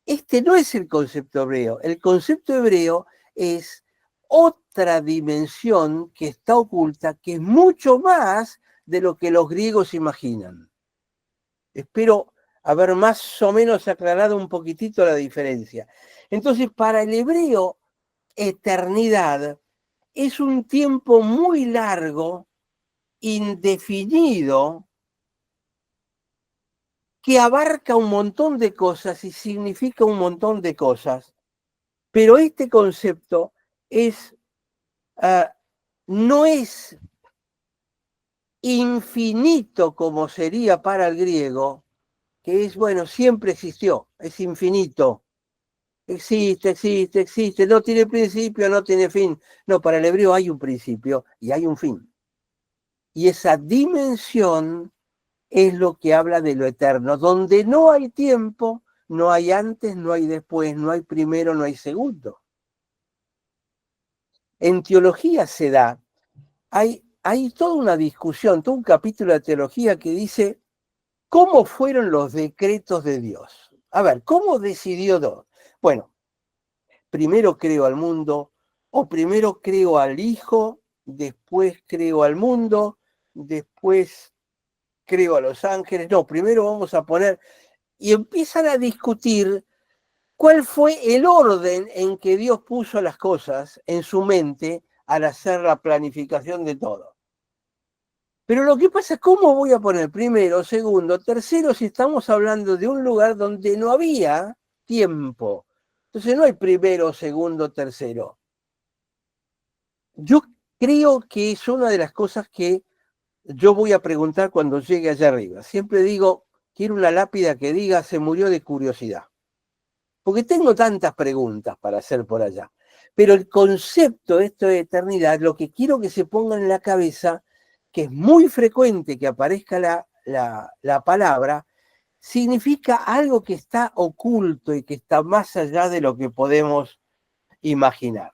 Este no es el concepto hebreo. El concepto hebreo es otra dimensión que está oculta, que es mucho más de lo que los griegos imaginan. Espero haber más o menos aclarado un poquitito la diferencia. Entonces, para el hebreo, eternidad es un tiempo muy largo, indefinido, que abarca un montón de cosas y significa un montón de cosas. Pero este concepto no es infinito como sería para el griego, que es, bueno, siempre existió, es infinito. Existe, no tiene principio, no tiene fin. No, para el hebreo hay un principio y hay un fin. Y esa dimensión es lo que habla de lo eterno, donde no hay tiempo, no hay antes, no hay después, no hay primero, no hay segundo. En teología se da, hay toda una discusión, todo un capítulo de teología que dice cómo fueron los decretos de Dios. A ver, ¿cómo decidió Dios? Bueno, primero creo al mundo, o primero creo al Hijo, después creo al mundo, después creo a los ángeles. No, primero vamos a poner, y empiezan a discutir ¿Cuál fue el orden en que Dios puso las cosas en su mente al hacer la planificación de todo? Pero lo que pasa es cómo voy a poner primero, segundo, tercero si estamos hablando de un lugar donde no había tiempo. Entonces no hay primero, segundo, tercero. Yo creo que es una de las cosas que yo voy a preguntar cuando llegue allá arriba. Siempre digo, quiero una lápida que diga, se murió de curiosidad. Porque tengo tantas preguntas para hacer por allá. Pero el concepto de esto de eternidad, lo que quiero que se ponga en la cabeza, que es muy frecuente que aparezca la palabra, significa algo que está oculto y que está más allá de lo que podemos imaginar.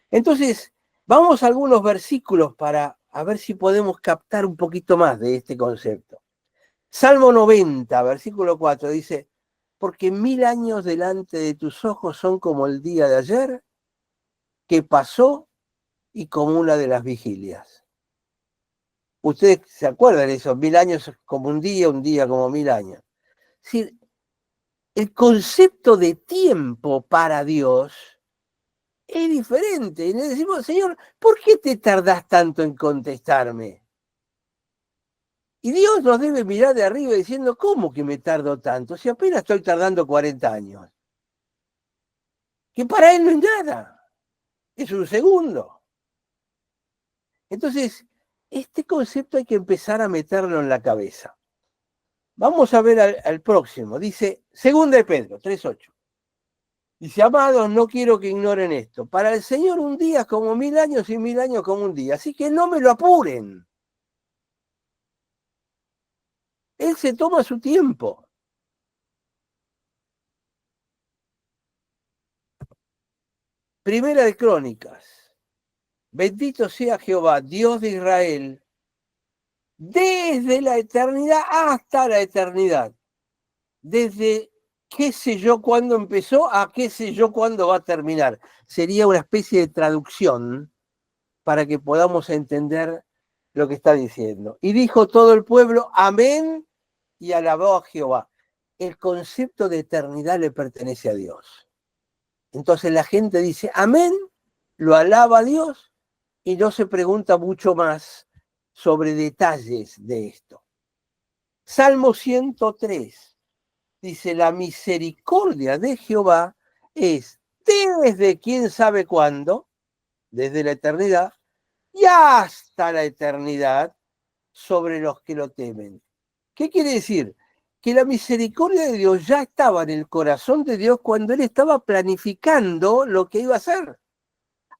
Entonces, vamos a algunos versículos para a ver si podemos captar un poquito más de este concepto. Salmo 90, versículo 4, dice, porque 1000 años delante de tus ojos son como el día de ayer, que pasó y como una de las vigilias. Ustedes se acuerdan de eso, 1000 años como un día como 1000 años. Es decir, el concepto de tiempo para Dios es diferente. Y le decimos, Señor, ¿por qué te tardás tanto en contestarme? Y Dios nos debe mirar de arriba diciendo, ¿cómo que me tardo tanto? Si apenas estoy tardando 40 años. Que para Él no es nada. Es un segundo. Entonces, este concepto hay que empezar a meterlo en la cabeza. Vamos a ver al próximo. Dice, 2 de Pedro, 3:8. Dice, amados, no quiero que ignoren esto. Para el Señor un día es como 1000 años y 1000 años como un día. Así que no me lo apuren. Él se toma su tiempo. Primera de Crónicas. Bendito sea Jehová, Dios de Israel, desde la eternidad hasta la eternidad. Desde qué sé yo cuándo empezó a qué sé yo cuándo va a terminar. Sería una especie de traducción para que podamos entender lo que está diciendo. Y dijo todo el pueblo, amén, y alabó a Jehová. El concepto de eternidad le pertenece a Dios. Entonces la gente dice, amén, lo alaba a Dios y no se pregunta mucho más sobre detalles de esto. Salmo 103 dice, la misericordia de Jehová es desde quién sabe cuándo, desde la eternidad, y hasta la eternidad sobre los que lo temen. ¿Qué quiere decir? Que la misericordia de Dios ya estaba en el corazón de Dios cuando Él estaba planificando lo que iba a hacer,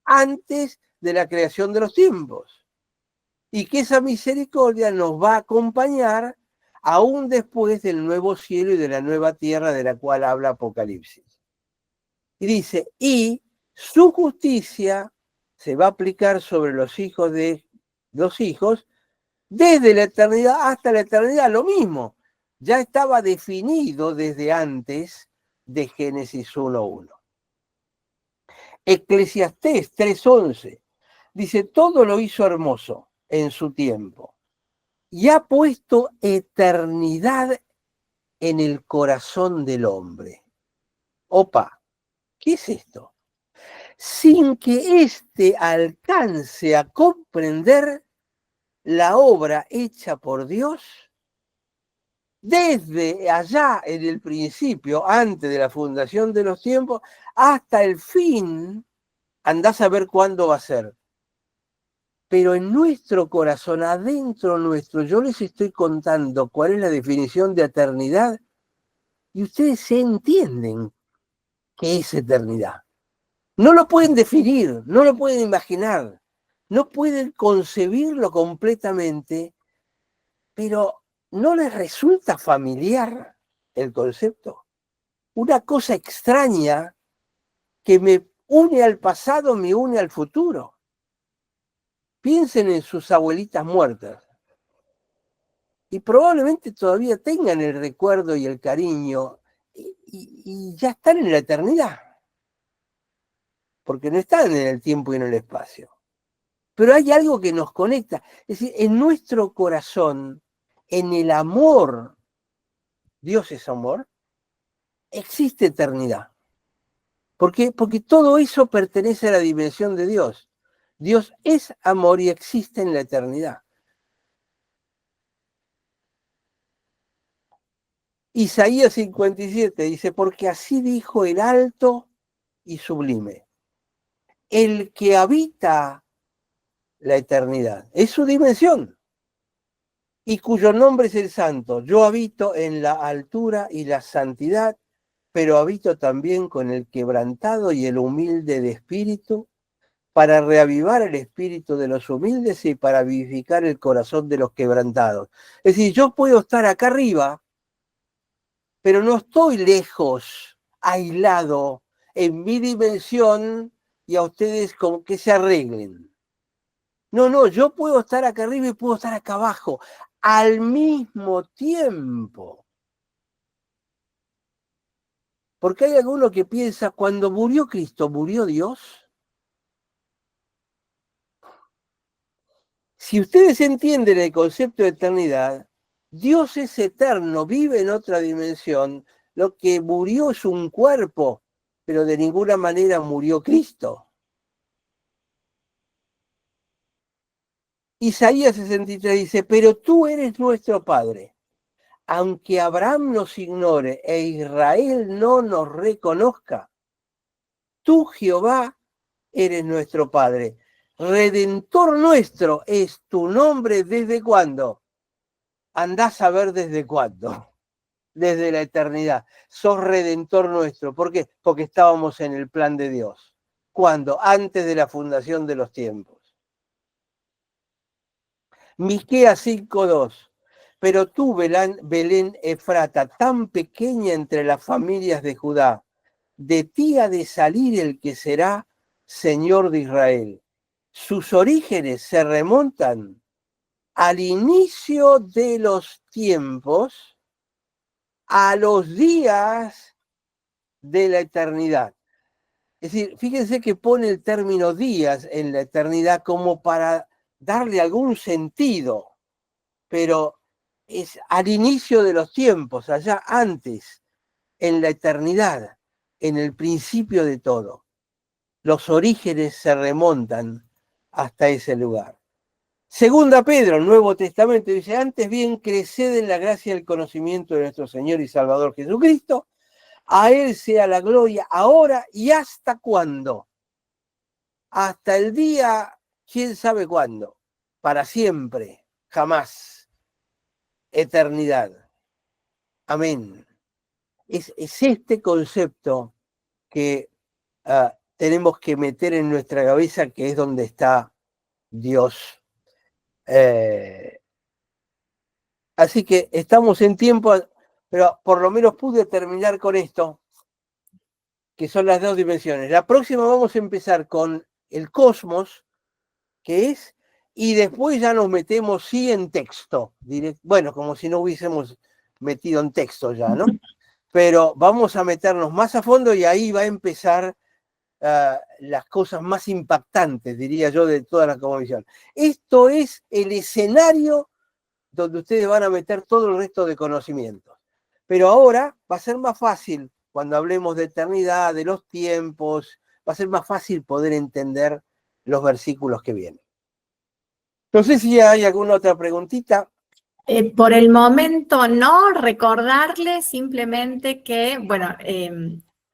antes de la creación de los tiempos. Y que esa misericordia nos va a acompañar aún después del nuevo cielo y de la nueva tierra de la cual habla Apocalipsis. Y dice, y su justicia se va a aplicar sobre los hijos de los hijos desde la eternidad hasta la eternidad, lo mismo. Ya estaba definido desde antes de Génesis 1:1. Eclesiastés 3:11 dice, todo lo hizo hermoso en su tiempo y ha puesto eternidad en el corazón del hombre. Opa, ¿qué es esto? Sin que éste alcance a comprender la obra hecha por Dios desde allá en el principio, antes de la fundación de los tiempos, hasta el fin, andás a ver cuándo va a ser. Pero en nuestro corazón, adentro nuestro, yo les estoy contando cuál es la definición de eternidad y ustedes se entienden qué es eternidad. No lo pueden definir, no lo pueden imaginar, no pueden concebirlo completamente, pero ¿no les resulta familiar el concepto? Una cosa extraña que me une al pasado, me une al futuro. Piensen en sus abuelitas muertas y probablemente todavía tengan el recuerdo y el cariño y ya están en la eternidad, porque no están en el tiempo y en el espacio. Pero hay algo que nos conecta, es decir, en nuestro corazón, en el amor, Dios es amor, existe eternidad. ¿Por qué? Porque todo eso pertenece a la dimensión de Dios. Dios es amor y existe en la eternidad. Isaías 57 dice, porque así dijo el alto y sublime, el que habita la eternidad. Es su dimensión. Y cuyo nombre es el santo. Yo habito en la altura y la santidad, pero habito también con el quebrantado y el humilde de espíritu, para reavivar el espíritu de los humildes y para vivificar el corazón de los quebrantados. Es decir, yo puedo estar acá arriba, pero no estoy lejos, aislado, en mi dimensión, y a ustedes como que se arreglen. No, yo puedo estar acá arriba y puedo estar acá abajo, al mismo tiempo. Porque hay alguno que piensa, cuando murió Cristo, ¿murió Dios? Si ustedes entienden el concepto de eternidad, Dios es eterno, vive en otra dimensión. Lo que murió es un cuerpo, pero de ninguna manera murió Cristo. Isaías 63 dice, pero tú eres nuestro Padre. Aunque Abraham nos ignore e Israel no nos reconozca, tú, Jehová, eres nuestro Padre. Redentor nuestro es tu nombre. ¿Desde cuándo? Andás a ver desde cuándo. Desde la eternidad. Sos redentor nuestro. ¿Por qué? Porque estábamos en el plan de Dios. ¿Cuándo? Antes de la fundación de los tiempos. Miqueas 5:2. Pero tú, Belén Efrata, tan pequeña entre las familias de Judá, de ti ha de salir el que será Señor de Israel. Sus orígenes se remontan al inicio de los tiempos, a los días de la eternidad. Es decir, fíjense que pone el término días en la eternidad como para darle algún sentido, pero es al inicio de los tiempos, allá antes, en la eternidad, en el principio de todo. Los orígenes se remontan hasta ese lugar. Segunda Pedro, Nuevo Testamento, dice, antes bien creced en la gracia y el conocimiento de nuestro Señor y Salvador Jesucristo. A Él sea la gloria ahora y hasta cuándo. Hasta el día, quién sabe cuándo. Para siempre, jamás. Eternidad. Amén. Es este concepto que tenemos que meter en nuestra cabeza, que es donde está Dios. Así que estamos en tiempo, pero por lo menos pude terminar con esto, que son las dos dimensiones. La próxima vamos a empezar con el cosmos, que es, y después ya nos metemos sí en texto. Bueno, como si no hubiésemos metido en texto ya, ¿no? Pero vamos a meternos más a fondo y ahí va a empezar las cosas más impactantes, diría yo, de toda la cosmovisión. Esto es el escenario donde ustedes van a meter todo el resto de conocimientos. Pero ahora va a ser más fácil, cuando hablemos de eternidad, de los tiempos, va a ser más fácil poder entender los versículos que vienen. No sé si hay alguna otra preguntita. Por el momento no, recordarles simplemente que, bueno,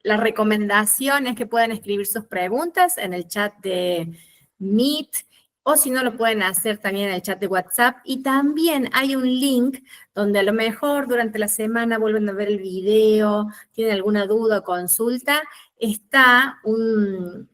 la recomendación es que puedan escribir sus preguntas en el chat de Meet, o si no lo pueden hacer también en el chat de WhatsApp. Y también hay un link donde a lo mejor durante la semana vuelven a ver el video, tienen alguna duda o consulta, está un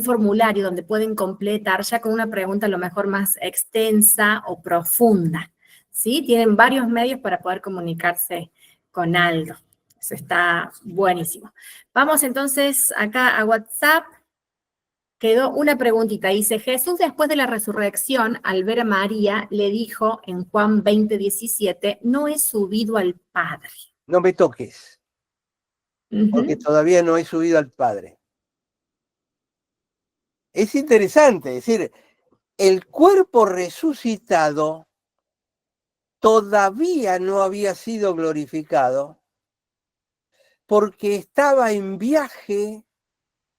formulario donde pueden completar ya con una pregunta a lo mejor más extensa o profunda. ¿Sí? Tienen varios medios para poder comunicarse con Aldo. Eso está buenísimo. Vamos entonces acá a WhatsApp. Quedó una preguntita. Dice, Jesús después de la resurrección, al ver a María, le dijo en Juan 20:17, no he subido al Padre. No me toques, porque todavía no he subido al Padre. Es interesante, es decir, el cuerpo resucitado todavía no había sido glorificado porque estaba en viaje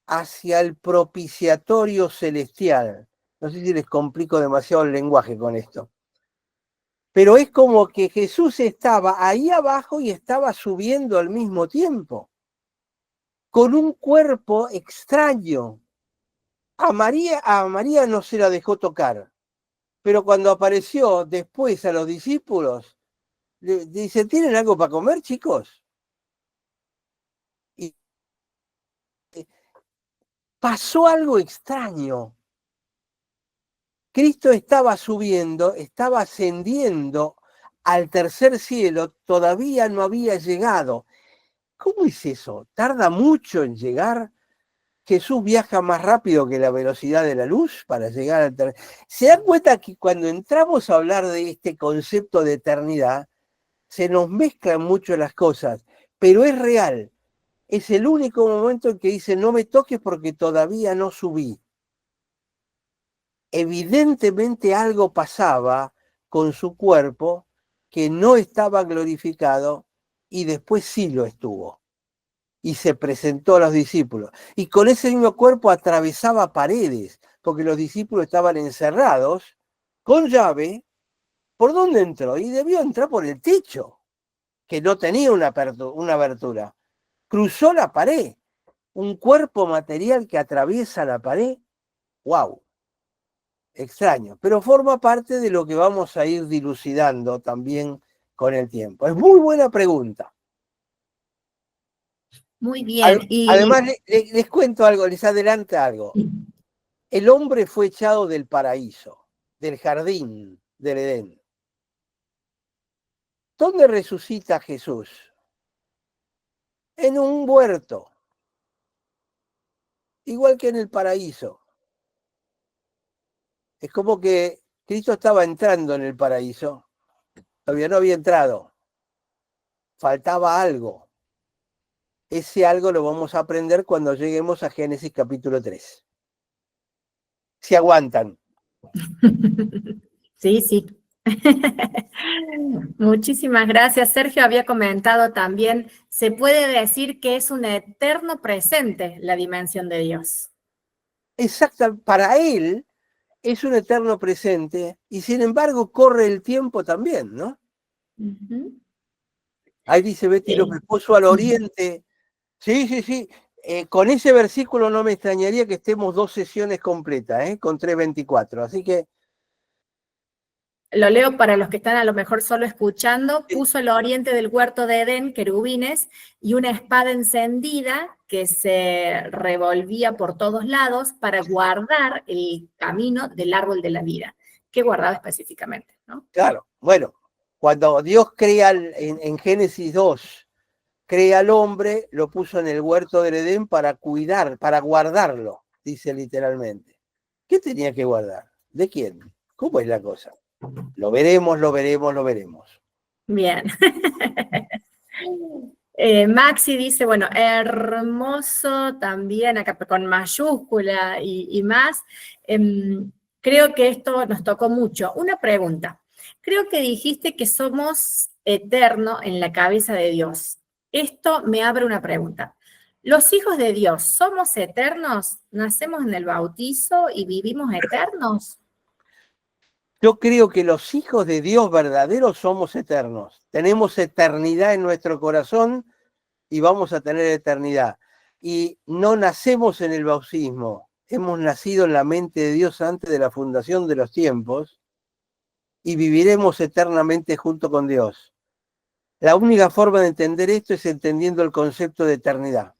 hacia el propiciatorio celestial. No sé si les complico demasiado el lenguaje con esto. Pero es como que Jesús estaba ahí abajo y estaba subiendo al mismo tiempo, con un cuerpo extraño. A María no se la dejó tocar, pero cuando apareció después a los discípulos, le dice, ¿tienen algo para comer, chicos? Y pasó algo extraño. Cristo estaba subiendo, estaba ascendiendo al tercer cielo, todavía no había llegado. ¿Cómo es eso? ¿Tarda mucho en llegar? Jesús viaja más rápido que la velocidad de la luz para llegar al tercer cielo. ¿Se dan cuenta que cuando entramos a hablar de este concepto de eternidad, se nos mezclan mucho las cosas, pero es real? Es el único momento en que dice, no me toques porque todavía no subí. Evidentemente algo pasaba con su cuerpo que no estaba glorificado y después sí lo estuvo. Y se presentó a los discípulos. Y con ese mismo cuerpo atravesaba paredes, porque los discípulos estaban encerrados con llave. ¿Por dónde entró? Y debió entrar por el techo, que no tenía una abertura. Cruzó la pared. Un cuerpo material que atraviesa la pared. ¡Wow! Extraño, pero forma parte de lo que vamos a ir dilucidando también con el tiempo. Es muy buena pregunta. Muy bien. Además, les cuento algo, les adelanto algo. El hombre fue echado del paraíso, del jardín del Edén. ¿Dónde resucita Jesús? En un huerto, igual que en el paraíso. Es como que Cristo estaba entrando en el paraíso, todavía no había entrado, faltaba algo. Ese algo lo vamos a aprender cuando lleguemos a Génesis capítulo 3. Si aguantan. Sí, sí. Muchísimas gracias. Sergio había comentado también, se puede decir que es un eterno presente la dimensión de Dios. Exacto, para él es un eterno presente y sin embargo corre el tiempo también, ¿no? Uh-huh. Ahí dice Betty Sí. López, puso al oriente. Sí, sí, sí. Con ese versículo no me extrañaría que estemos 2 sesiones completas, con 3:24. Así que... Lo leo para los que están a lo mejor solo escuchando. Puso al oriente del huerto de Edén querubines y una espada encendida que se revolvía por todos lados para guardar el camino del árbol de la vida. ¿Qué guardaba específicamente? ¿No? Claro, bueno, cuando Dios crea en Génesis 2, crea al hombre, lo puso en el huerto del Edén para cuidar, para guardarlo, dice literalmente. ¿Qué tenía que guardar? ¿De quién? ¿Cómo es la cosa? Lo veremos, lo veremos, lo veremos. Bien. Maxi dice, bueno, hermoso también, acá con mayúscula y más. Creo que esto nos tocó mucho. Una pregunta. Creo que dijiste que somos eternos en la cabeza de Dios. Esto me abre una pregunta. ¿Los hijos de Dios somos eternos? ¿Nacemos en el bautizo y vivimos eternos? Yo creo que los hijos de Dios verdaderos somos eternos. Tenemos eternidad en nuestro corazón y vamos a tener eternidad. Y no nacemos en el bautismo. Hemos nacido en la mente de Dios antes de la fundación de los tiempos y viviremos eternamente junto con Dios. La única forma de entender esto es entendiendo el concepto de eternidad.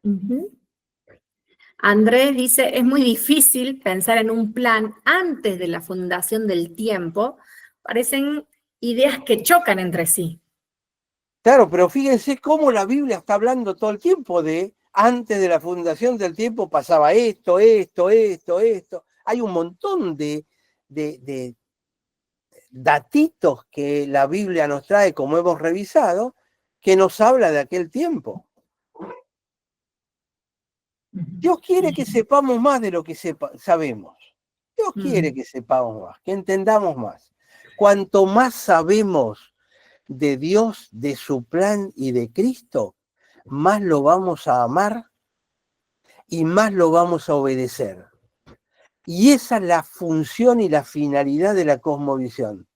Uh-huh. Andrés dice, es muy difícil pensar en un plan antes de la fundación del tiempo. Parecen ideas que chocan entre sí. Claro, pero fíjense cómo la Biblia está hablando todo el tiempo de antes de la fundación del tiempo pasaba esto. Hay un montón de datitos que la Biblia nos trae, como hemos revisado, que nos habla de aquel tiempo. Dios quiere que sepamos más de lo que sabemos. Dios quiere que sepamos más, que entendamos más. Cuanto más sabemos de Dios, de su plan y de Cristo, más lo vamos a amar y más lo vamos a obedecer. Y esa es la función y la finalidad de la cosmovisión.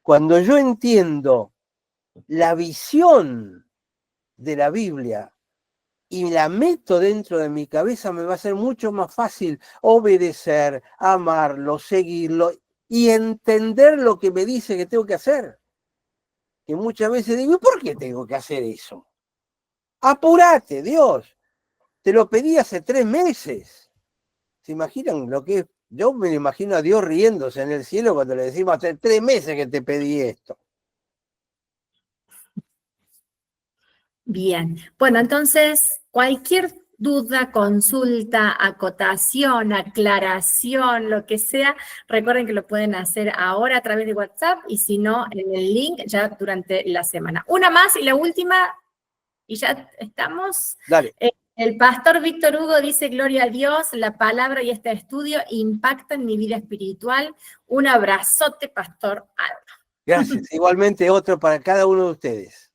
Cuando yo entiendo la visión de la Biblia y la meto dentro de mi cabeza, me va a ser mucho más fácil obedecer, amarlo, seguirlo y entender lo que me dice que tengo que hacer. Que muchas veces digo, ¿por qué tengo que hacer eso? Apúrate, Dios. Te lo pedí hace 3 meses. ¿Se imaginan lo que es? Yo me imagino a Dios riéndose en el cielo cuando le decimos hace 3 meses que te pedí esto. Bien, bueno, entonces cualquier duda, consulta, acotación, aclaración, lo que sea, recuerden que lo pueden hacer ahora a través de WhatsApp y si no, en el link ya durante la semana. Una más y la última, y ya estamos. Dale. El pastor Víctor Hugo dice, gloria a Dios, la palabra y este estudio impactan mi vida espiritual. Un abrazote, pastor Álvaro. Gracias. Igualmente otro para cada uno de ustedes.